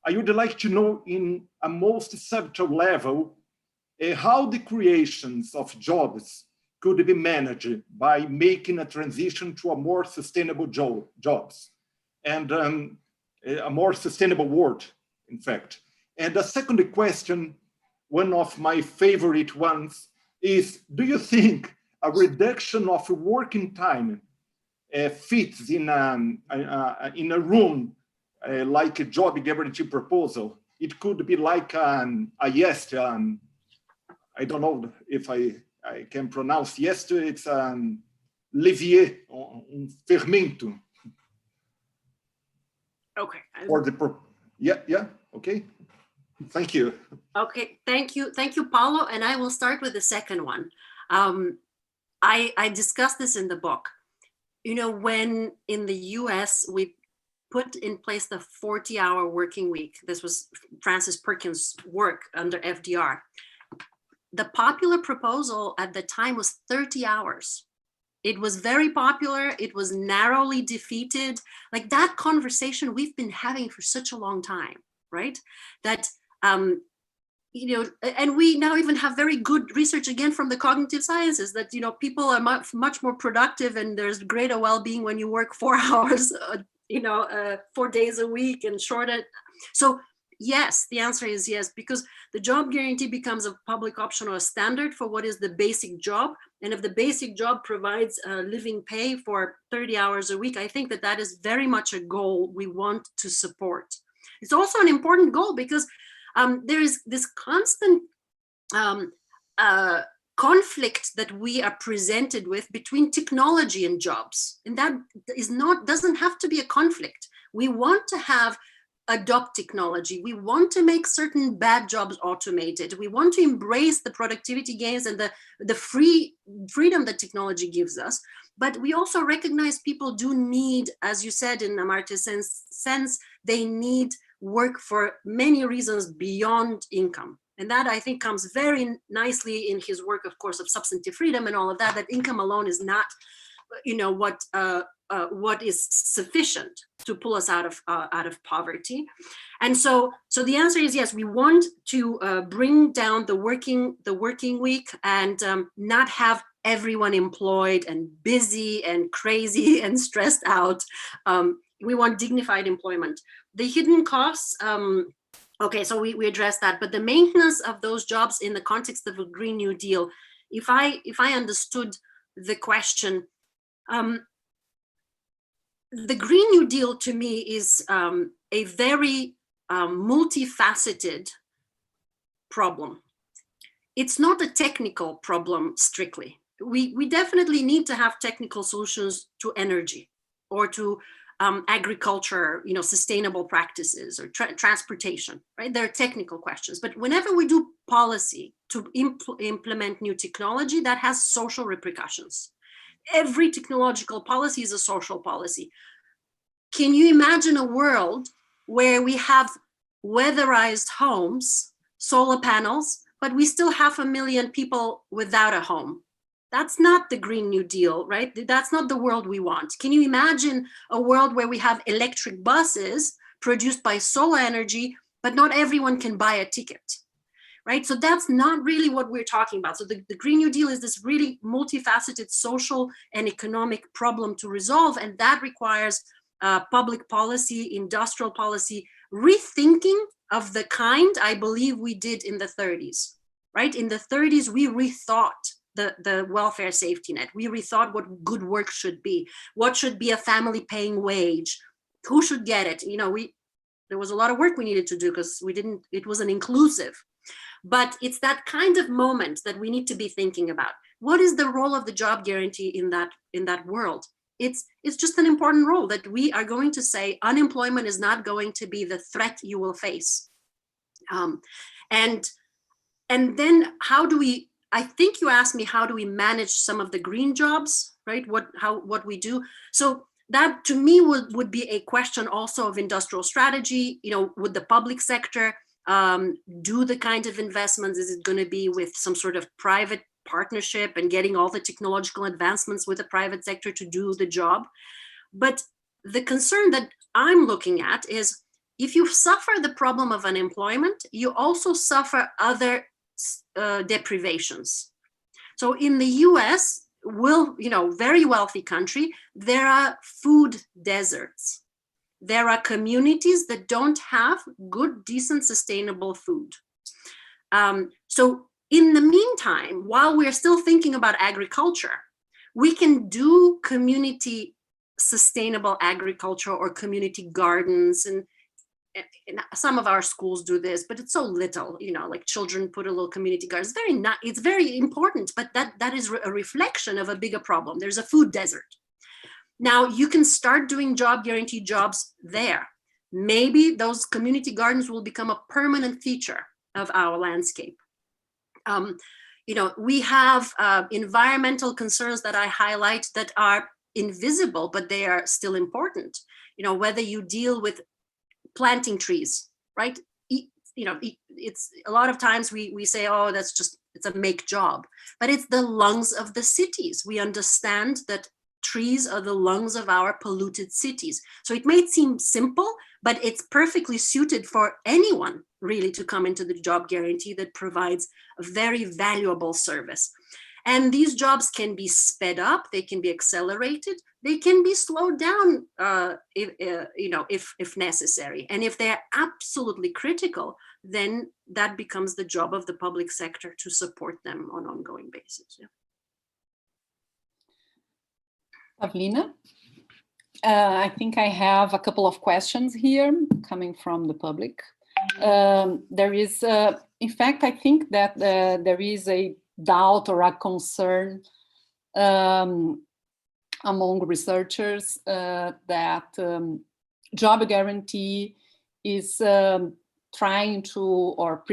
Speaker 4: I would like to know in a most subtle level how the creations of jobs could be managed by making a transition to a more sustainable jobs and a more sustainable world, in fact. And the second question, one of my favorite ones, is, do you think a reduction of working time fits in a room like a job guarantee proposal? It could be like a yes, I don't know if I can pronounce yes, it's levier, fermento.
Speaker 2: Okay.
Speaker 4: Or yeah, okay. Thank you.
Speaker 2: Okay, thank you, Paulo. And I will start with the second one. I discussed this in the book. You know, when in the US, we put in place the 40-hour working week. This was Francis Perkins' work under FDR. The popular proposal at the time was 30 hours. It was very popular. It was narrowly defeated. Like that conversation we've been having for such a long time, right? That, you know, and we now even have very good research again from the cognitive sciences that, you know, people are much more productive and there's greater well-being when you work 4 hours, 4 days a week and shorter. So yes, the answer is yes, because the job guarantee becomes a public option or a standard for what is the basic job. And if the basic job provides a living pay for 30 hours a week, I think that that is very much a goal we want to support. It's also an important goal because there is this constant conflict that we are presented with between technology and jobs. And that doesn't have to be a conflict. We want to adopt technology. We want to make certain bad jobs automated. We want to embrace the productivity gains and the freedom that technology gives us. But we also recognize people do need, as you said in Amartya's sense, they need work for many reasons beyond income. And that, I think, comes very nicely in his work, of course, of substantive freedom and all of that, that income alone is not, what is sufficient to pull us out of poverty. And so the answer is yes, we want to bring down the working week and not have everyone employed and busy and crazy and stressed out. We want dignified employment. The hidden costs, okay, so we addressed that, but the maintenance of those jobs in the context of a Green New Deal, if I understood the question, the Green New Deal to me is a very multifaceted problem. It's not a technical problem strictly. We definitely need to have technical solutions to energy or to agriculture, sustainable practices or transportation, right? There are technical questions, but whenever we do policy to implement new technology, that has social repercussions. Every technological policy is a social policy. Can you imagine a world where we have weatherized homes, solar panels, but we still have 500,000 people without a home? That's not the Green New Deal, right? That's not the world we want. Can you imagine a world where we have electric buses produced by solar energy, but not everyone can buy a ticket, right? So that's not really what we're talking about. So the Green New Deal is this really multifaceted social and economic problem to resolve, and that requires public policy, industrial policy, rethinking of the kind I believe we did in the 30s, right? In the 30s, we rethought the welfare safety net. We rethought what good work should be. What should be a family paying wage? Who should get it? There was a lot of work we needed to do because it wasn't inclusive. But it's that kind of moment that we need to be thinking about. What is the role of the job guarantee in that world? It's just an important role that we are going to say unemployment is not going to be the threat you will face. And then how do we, I think you asked me, how do we manage some of the green jobs, right? What we do. So that to me would be a question also of industrial strategy. Would the public sector do the kind of investments? Is it going to be with some sort of private partnership and getting all the technological advancements with the private sector to do the job? But the concern that I'm looking at is if you suffer the problem of unemployment, you also suffer other deprivations. So in the US, very wealthy country, there are food deserts. There are communities that don't have good, decent, sustainable food. So in the meantime, while we're still thinking about agriculture, we can do community sustainable agriculture or community gardens, and some of our schools do this, but it's so little, like children put a little community garden. It's very important, but that is a reflection of a bigger problem. There's a food desert. Now you can start doing job guarantee jobs there. Maybe those community gardens will become a permanent feature of our landscape. We have environmental concerns that I highlight that are invisible, but they are still important. Whether you deal with planting trees, right? It's a lot of times we say, oh, it's a make job, but it's the lungs of the cities. We understand that trees are the lungs of our polluted cities. So it may seem simple, but it's perfectly suited for anyone really to come into the job guarantee that provides a very valuable service. And these jobs can be sped up, they can be accelerated, they can be slowed down if necessary. And if they're absolutely critical, then that becomes the job of the public sector to support them on an ongoing basis. Yeah.
Speaker 1: Pavlina, I think I have a couple of questions here coming from the public. There is, in fact, I think that there is a doubt or a concern among researchers that job guarantee is trying to, or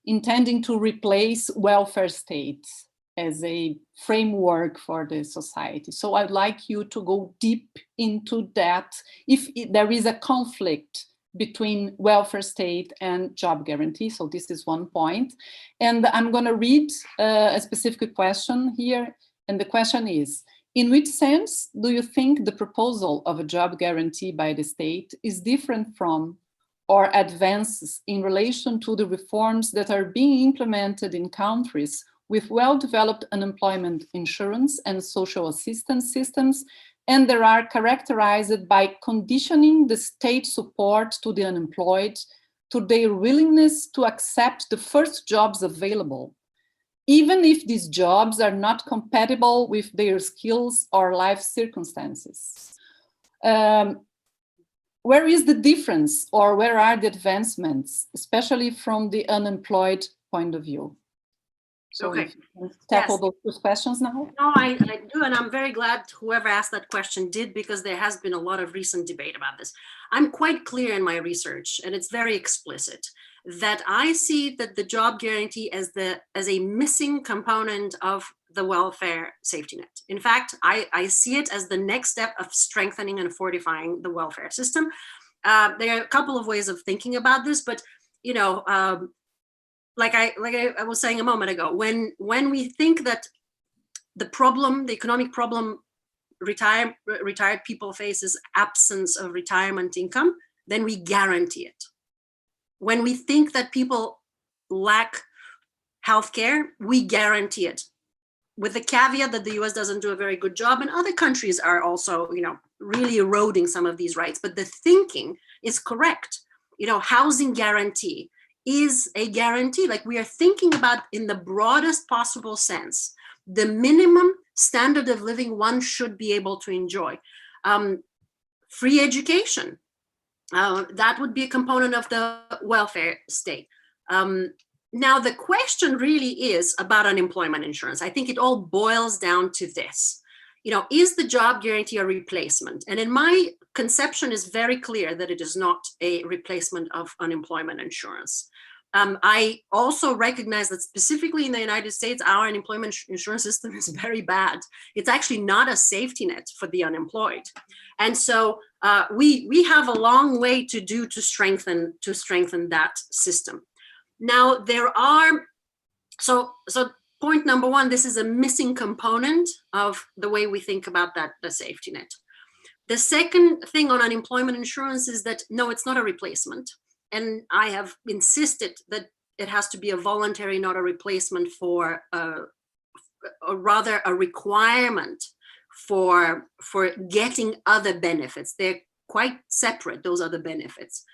Speaker 1: intending to replace welfare states as a framework for the society. So I'd like you to go deep into that, if there is a conflict between welfare state and job guarantee. So this is one point. And I'm going to read a specific question here. And the question is, in which sense do you think the proposal of a job guarantee by the state is different from or advances in relation to the reforms that are being implemented in countries with well-developed unemployment insurance and social assistance systems, and that are characterized by conditioning the state support to the unemployed to their willingness to accept the first jobs available, even if these jobs are not compatible with their skills or life circumstances? Where is the difference, or where are the advancements, especially from the unemployed point of view? So
Speaker 2: okay.
Speaker 1: Tackle those two questions now?
Speaker 2: No, I do, and I'm very glad whoever asked that question did, because there has been a lot of recent debate about this. I'm quite clear in my research, and it's very explicit, that I see that the job guarantee as a missing component of the welfare safety net. In fact, I see it as the next step of strengthening and fortifying the welfare system. There are a couple of ways of thinking about this, but like I was saying a moment ago, when we think that the economic problem retired people face is absence of retirement income, then we guarantee it. When we think that people lack healthcare, we guarantee it, with the caveat that the US doesn't do a very good job, and other countries are also, really eroding some of these rights. But the thinking is correct. Housing guarantee is a guarantee. Like, we are thinking about, in the broadest possible sense, the minimum standard of living one should be able to enjoy. Free education, that would be a component of the welfare state. Now, the question really is about unemployment insurance. I think it all boils down to this. Is the job guarantee a replacement? And in my conception is very clear that it is not a replacement of unemployment insurance. I also recognize that specifically in the United States, our unemployment insurance system is very bad. It's actually not a safety net for the unemployed. And so we have a long way to do to strengthen that system. Now, there are, so point number one, this is a missing component of the way we think about the safety net. The second thing on unemployment insurance is that, no, it's not a replacement. And I have insisted that it has to be a voluntary, not a replacement for, or rather a requirement for getting other benefits. They're quite separate, those other benefits.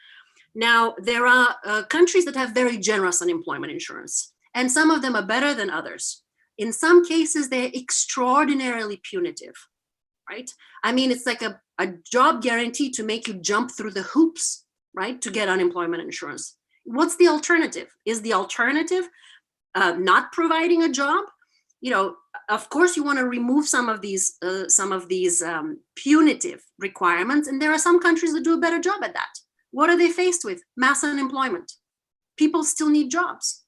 Speaker 2: Now, there are countries that have very generous unemployment insurance, and some of them are better than others. In some cases, they're extraordinarily punitive, right? I mean, it's like a job guarantee to make you jump through the hoops, right, to get unemployment insurance. What's the alternative? Is the alternative not providing a job? Of course, you want to remove some of these punitive requirements, and there are some countries that do a better job at that. What are they faced with? Mass unemployment. People still need jobs.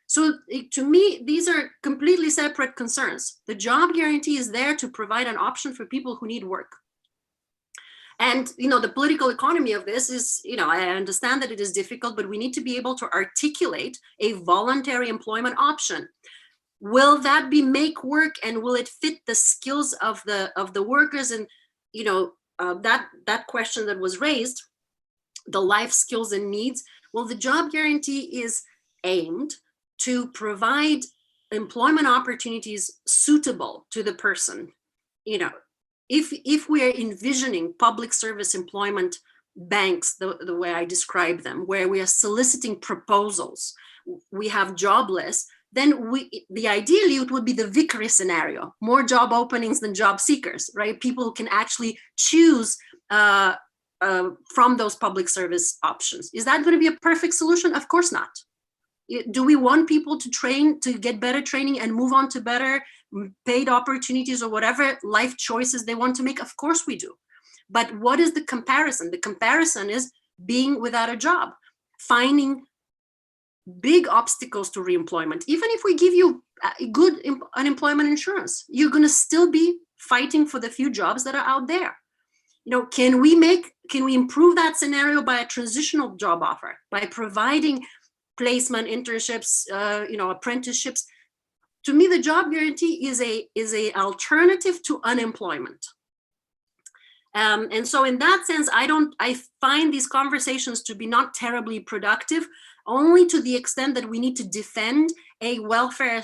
Speaker 2: So to me, these are completely separate concerns. The job guarantee is there to provide an option for people who need work. And, the political economy of this is, I understand that it is difficult, but we need to be able to articulate a voluntary employment option. Will that be make work, and will it fit the skills of the workers? And, that question that was raised, the life skills and needs. Well, the job guarantee is aimed to provide employment opportunities suitable to the person if we are envisioning public service employment banks, the way I describe them, where we are soliciting proposals, we have jobless, then ideally it would be the Vickery scenario, more job openings than job seekers, right? People can actually choose from those public service options. Is that going to be a perfect solution? Of course not. Do we want people to train, to get better training and move on to better paid opportunities or whatever life choices they want to make? Of course we do. But what is the comparison? The comparison is being without a job, finding big obstacles to reemployment. Even if we give you good unemployment insurance, you're going to still be fighting for the few jobs that are out there. Can we improve that scenario by a transitional job offer, by providing placement, internships, apprenticeships? To me, the job guarantee is a alternative to unemployment. And so in that sense, I find these conversations to be not terribly productive, only to the extent that we need to defend a welfare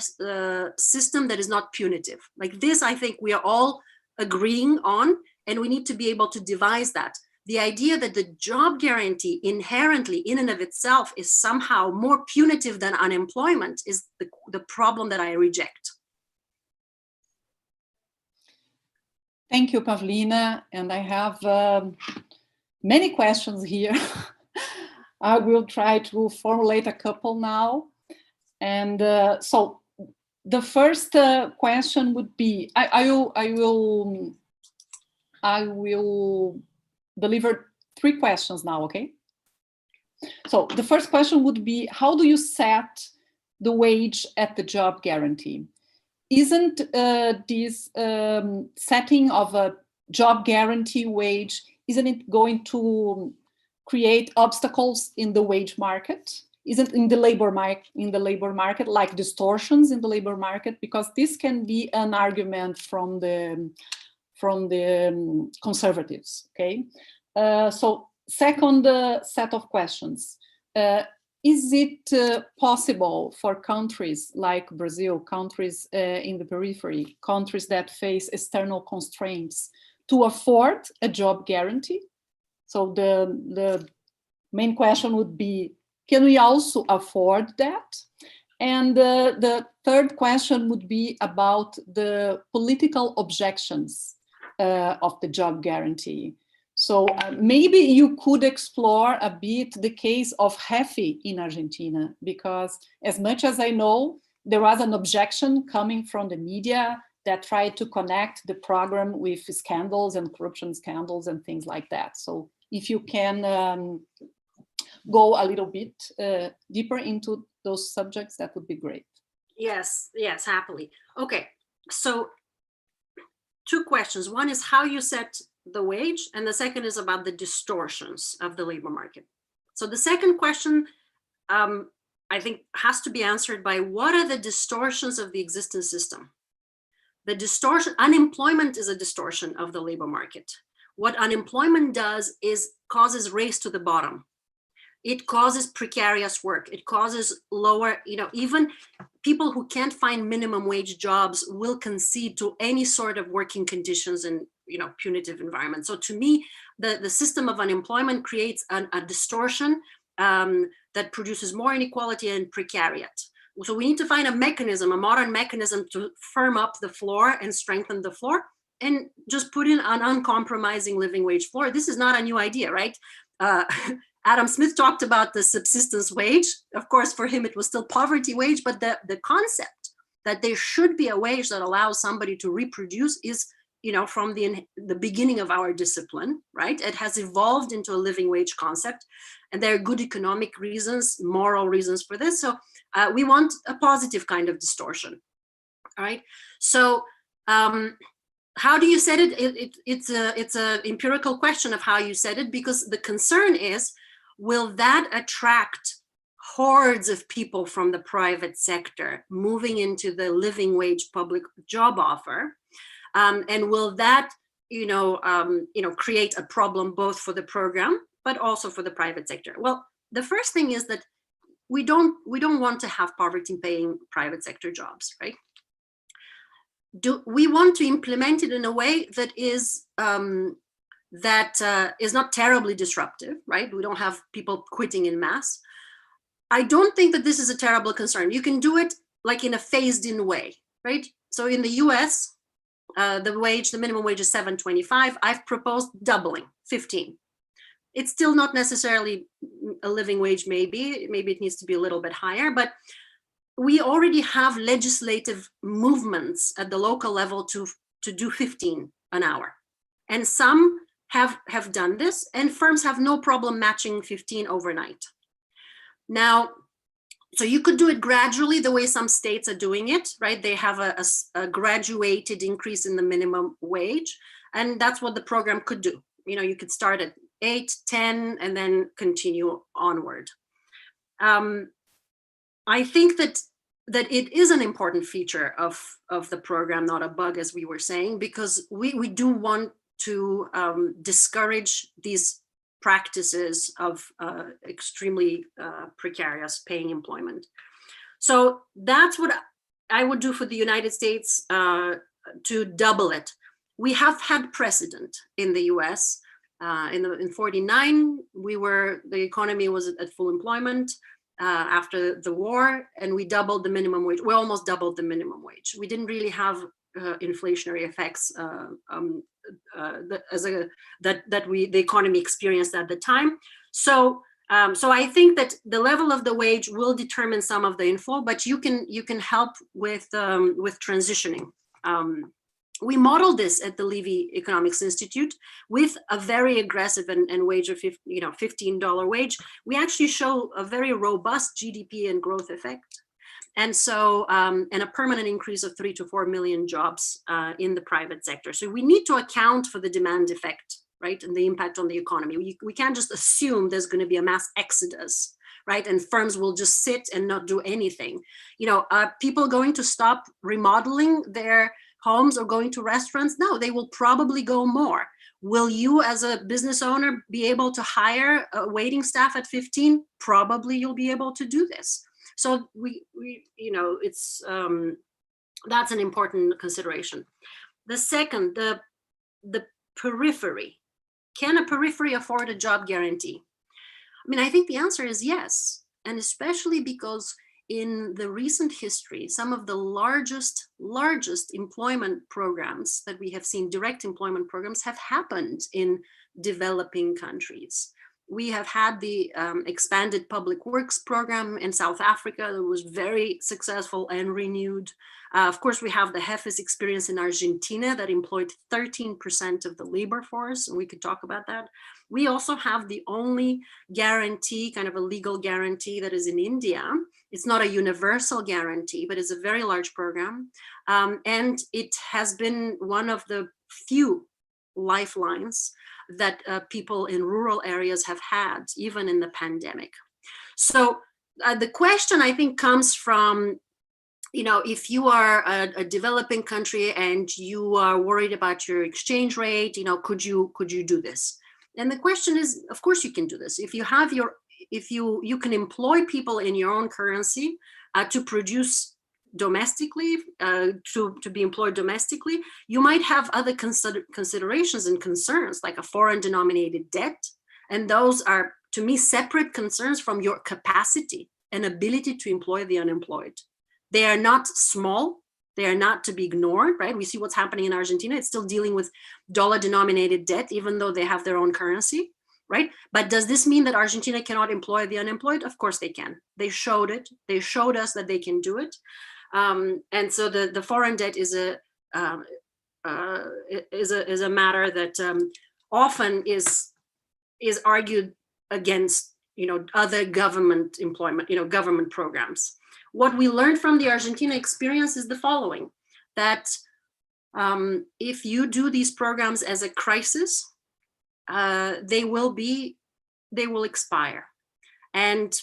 Speaker 2: system that is not punitive. Like this, I think we are all agreeing on, and we need to be able to devise that. The idea that the job guarantee inherently in and of itself is somehow more punitive than unemployment is the problem that I reject.
Speaker 1: Thank you, Pavlina. And I have many questions here. I will try to formulate a couple now. And so the first question would be, I will deliver 3 questions now, okay? So the first question would be, how do you set the wage at the job guarantee? Isn't this setting of a job guarantee wage, isn't it going to create obstacles in the wage market? Isn't in the labor market, like distortions in the labor market? Because this can be an argument from the conservatives, okay? So second set of questions. Is it possible for countries like Brazil, countries in the periphery, countries that face external constraints to afford a job guarantee? So the main question would be, can we also afford that? And the third question would be about the political objections of the job guarantee. So maybe you could explore a bit the case of Refi in Argentina, because as much as I know, there was an objection coming from the media that tried to connect the program with scandals and corruption scandals and things like that. So if you can go a little bit deeper into those subjects, that would be great.
Speaker 2: Yes, happily. Okay, so 2 questions. One is how you set the wage, and the second is about the distortions of the labor market. So the second question, I think, has to be answered by what are the distortions of the existing system? The distortion, unemployment is a distortion of the labor market. What unemployment does is causes race to the bottom. It causes precarious work. It causes lower, even people who can't find minimum wage jobs will concede to any sort of working conditions and punitive environment. So to me, the system of unemployment creates a distortion that produces more inequality and precariat. So we need to find a mechanism, a modern mechanism to firm up the floor and strengthen the floor and just put in an uncompromising living wage floor. This is not a new idea, right? Adam Smith talked about the subsistence wage. Of course, for him, it was still poverty wage, but the concept that there should be a wage that allows somebody to reproduce is, from the beginning of our discipline, right? It has evolved into a living wage concept, and there are good economic reasons, moral reasons for this. So we want a positive kind of distortion, all right? So how do you set it? It's a empirical question of how you set it, because the concern is, will that attract hordes of people from the private sector moving into the living wage public job offer? And will that, create a problem both for the program, but also for the private sector? Well, the first thing is that we don't want to have poverty paying private sector jobs, right? we want to implement it in a way that is not terribly disruptive, right? We don't have people quitting in mass. I don't think that this is a terrible concern. You can do it like in a phased-in way, right? So in the US, the minimum wage is $7.25. I've proposed doubling, 15. It's still not necessarily a living wage, maybe it needs to be a little bit higher, but we already have legislative movements at the local level to do 15 an hour. And some have done this, and firms have no problem matching 15 overnight. Now, so you could do it gradually the way some states are doing it, right? They have a graduated increase in the minimum wage, and that's what the program could do. You know, you could start at 8, 10, and then continue onward. I think that it is an important feature of the program, not a bug, as we were saying, because we do want to discourage these practices of extremely precarious paying employment. So that's what I would do for the United States to double it. We have had precedent in the US. In 49, the economy was at full employment after the war, and we doubled the minimum wage. We almost doubled the minimum wage. We didn't really have inflationary effects the economy experienced at the time. So I think that the level of the wage will determine some of the inflow, but you can help with transitioning. We modeled this at the Levy Economics Institute with a very aggressive and wage of $15 wage. We actually show a very robust GDP and growth effect. And so, and a permanent increase of 3 to 4 million jobs in the private sector. So we need to account for the demand effect, right? And the impact on the economy. We can't just assume there's going to be a mass exodus, right? And firms will just sit and not do anything. You know, are people going to stop remodeling their homes or going to restaurants? No, they will probably go more. Will you as a business owner be able to hire a waiting staff at 15? Probably you'll be able to do this. So it's that's an important consideration. The second, the periphery. Can a periphery afford a job guarantee? I mean, I think the answer is yes, and especially because in the recent history, some of the largest employment programs that we have seen, direct employment programs, have happened in developing countries. We have had the expanded public works program in South Africa that was very successful and renewed. Of course, we have the HEFES experience in Argentina that employed 13% of the labor force, and we could talk about that. We also have the only guarantee, kind of a legal guarantee, that is in India. It's not a universal guarantee, but it's a very large program. And it has been one of the few lifelines that people in rural areas have had, even in the pandemic. So the question, I think, comes from, if you are a developing country and you are worried about your exchange rate, could you do this? And the question is, of course you can do this. If you have you can employ people in your own currency to produce domestically, to be employed domestically. You might have other considerations and concerns, like a foreign denominated debt. And those are, to me, separate concerns from your capacity and ability to employ the unemployed. They are not small. They are not to be ignored, right? We see what's happening in Argentina. It's still dealing with dollar-denominated debt, even though they have their own currency, right? But does this mean that Argentina cannot employ the unemployed? Of course they can. They showed it. They showed us that they can do it. And so the foreign debt is a matter that often is argued against, other government employment, government programs. What we learned from the Argentina experience is the following: that if you do these programs as a crisis, they will expire. And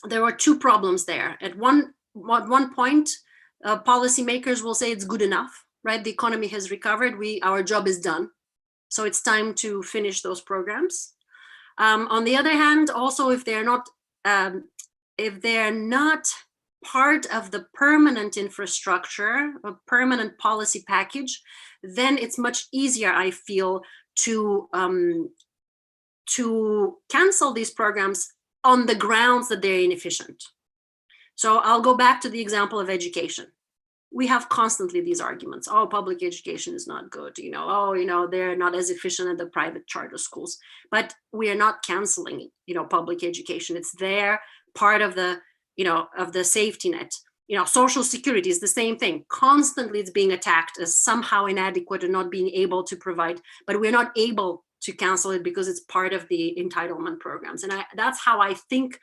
Speaker 2: there were two problems there. At one point, policymakers will say it's good enough, right? The economy has recovered. Our job is done. So it's time to finish those programs. On the other hand, also, if they're not part of the permanent infrastructure, a permanent policy package, then it's much easier, I feel, to cancel these programs on the grounds that they're inefficient. So I'll go back to the example of education. We have constantly these arguments. Oh, public education is not good. They're not as efficient as the private charter schools. But we are not canceling, public education. It's there, part of the, of the safety net. Social security is the same thing. Constantly it's being attacked as somehow inadequate and not being able to provide, but we're not able to cancel it because it's part of the entitlement programs. And that's how I think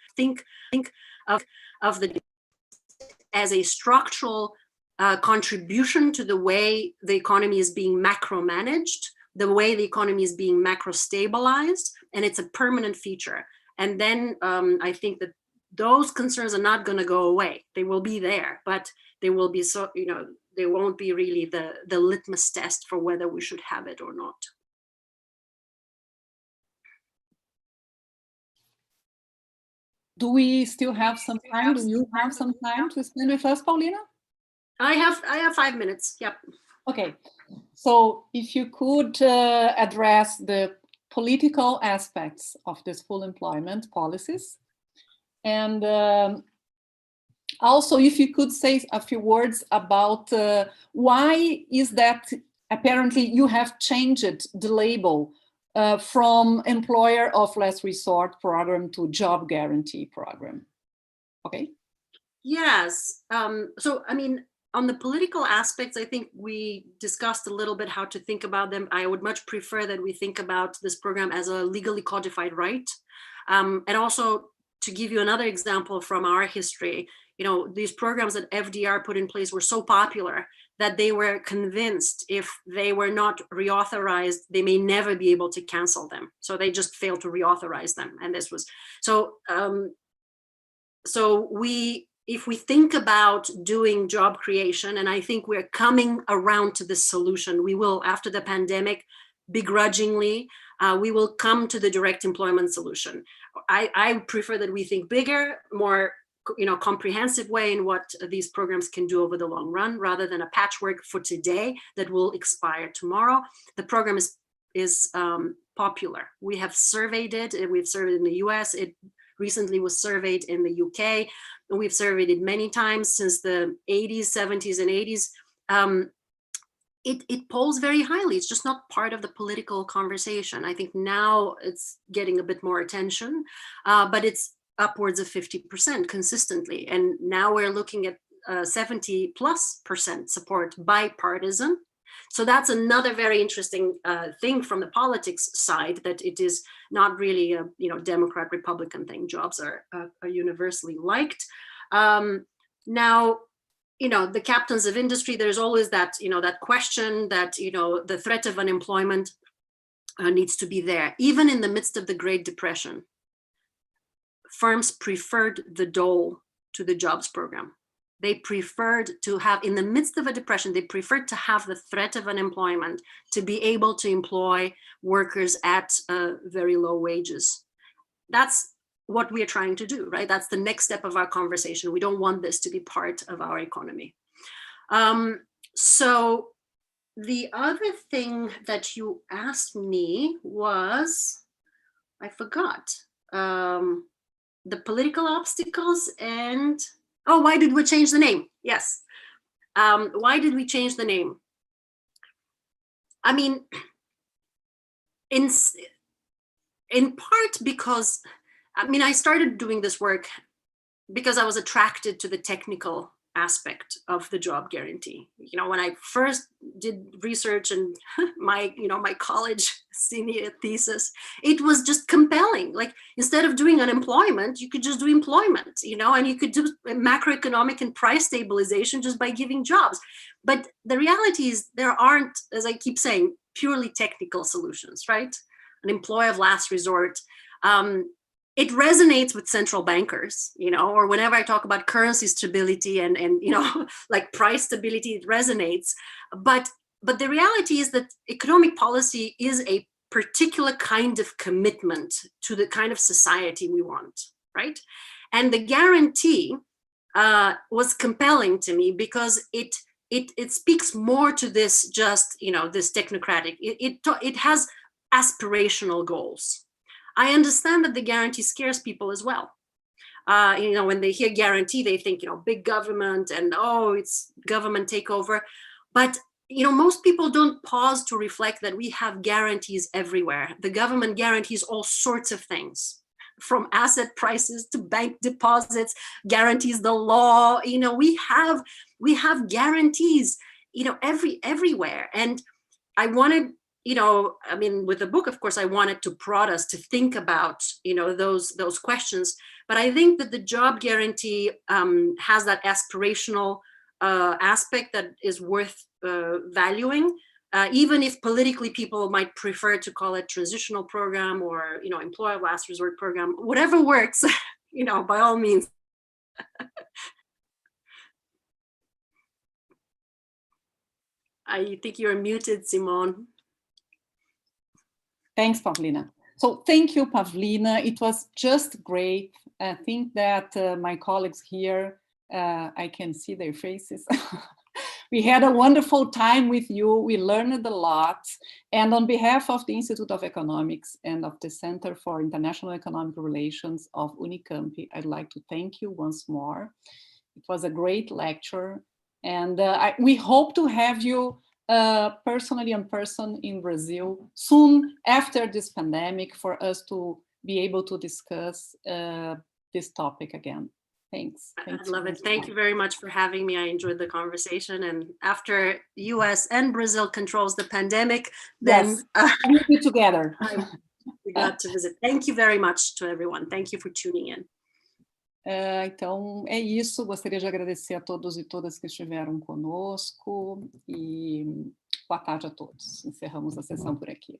Speaker 2: of the as a structural contribution to the way the economy is being macro managed, the way the economy is being macro stabilized, and it's a permanent feature. And then I think that those concerns are not going to go away. They will be there, but they will be they won't be really the litmus test for whether we should have it or not.
Speaker 1: Do we still have some time? Do you have some time to spend with us, Pavlina?
Speaker 2: I have 5 minutes. Yep. Okay.
Speaker 1: So if you could address the political aspects of this full employment policies, and also if you could say a few words about why is that apparently you have changed the label from employer of last resort program to job guarantee program. Okay.
Speaker 2: Yes. So, I mean, on the political aspects, I think we discussed a little bit how to think about them. I would much prefer that we think about this program as a legally codified right. And also, to give you another example from our history, these programs that FDR put in place were so popular that they were convinced if they were not reauthorized, they may never be able to cancel them. So they just failed to reauthorize them. And this was, if we think about doing job creation, and I think we're coming around to this solution, we will, after the pandemic, begrudgingly, we will come to the direct employment solution. I prefer that we think bigger, more comprehensive way in what these programs can do over the long run, rather than a patchwork for today that will expire tomorrow. The program is popular. We have surveyed it. We've surveyed it in the US. It recently was surveyed in the UK. And we've surveyed it many times since the 80s, 70s, and 80s. It polls very highly. It's just not part of the political conversation. I think now it's getting a bit more attention, but it's upwards of 50% consistently. And now we're looking at 70+% support bipartisan. So that's another very interesting thing from the politics side, that it is not really a Democrat Republican thing. Jobs are universally liked. Now, the captains of industry, there's always that that question that the threat of unemployment needs to be there. Even in the midst of the Great Depression, firms preferred the dole to the jobs program. They preferred to have, in the midst of a depression, they preferred to have the threat of unemployment to be able to employ workers at very low wages. That's what we are trying to do, right? That's the next step of our conversation. We don't want this to be part of our economy. So the other thing that you asked me was, I forgot, the political obstacles and, oh, why did we change the name? Yes. Why did we change the name? I mean, in part because, I started doing this work because I was attracted to the technical aspect of the job guarantee. When I first did research and my college senior thesis, it was just compelling. Like, instead of doing unemployment, you could just do employment, and you could do macroeconomic and price stabilization just by giving jobs. But the reality is there aren't, as I keep saying, purely technical solutions, right? An employer of last resort. It resonates with central bankers, or whenever I talk about currency stability and like price stability, it resonates. But the reality is that economic policy is a particular kind of commitment to the kind of society we want, right? And the guarantee was compelling to me because it speaks more to this just, this technocratic. It has aspirational goals. I understand that the guarantee scares people as well. When they hear guarantee, they think, big government and, oh, it's government takeover. But, most people don't pause to reflect that we have guarantees everywhere. The government guarantees all sorts of things, from asset prices to bank deposits, guarantees the law. We have guarantees, everywhere. And I wanted, with the book, of course, I wanted to prod us to think about, those questions. But I think that the job guarantee has that aspirational aspect that is worth valuing, even if politically people might prefer to call it transitional program or, employer of last resort program, whatever works, by all means. I think you're muted, Simone.
Speaker 1: Thanks, Pavlina. So thank you, Pavlina. It was just great. I think that my colleagues here, I can see their faces. We had a wonderful time with you. We learned a lot. And on behalf of the Institute of Economics and of the Center for International Economic Relations of Unicamp, I'd like to thank you once more. It was a great lecture. And we hope to have you personally in person in Brazil soon after this pandemic for us to be able to discuss this topic again. Thanks.
Speaker 2: I love it. Thank you very much for having me. I enjoyed the conversation. And after US and Brazil controls the pandemic, then
Speaker 1: we'll be together.
Speaker 2: We got to visit. Thank you very much to everyone. Thank you for tuning in.
Speaker 1: Então, é isso. Gostaria de agradecer a todos e todas que estiveram conosco e boa tarde a todos. Encerramos a sessão por aqui.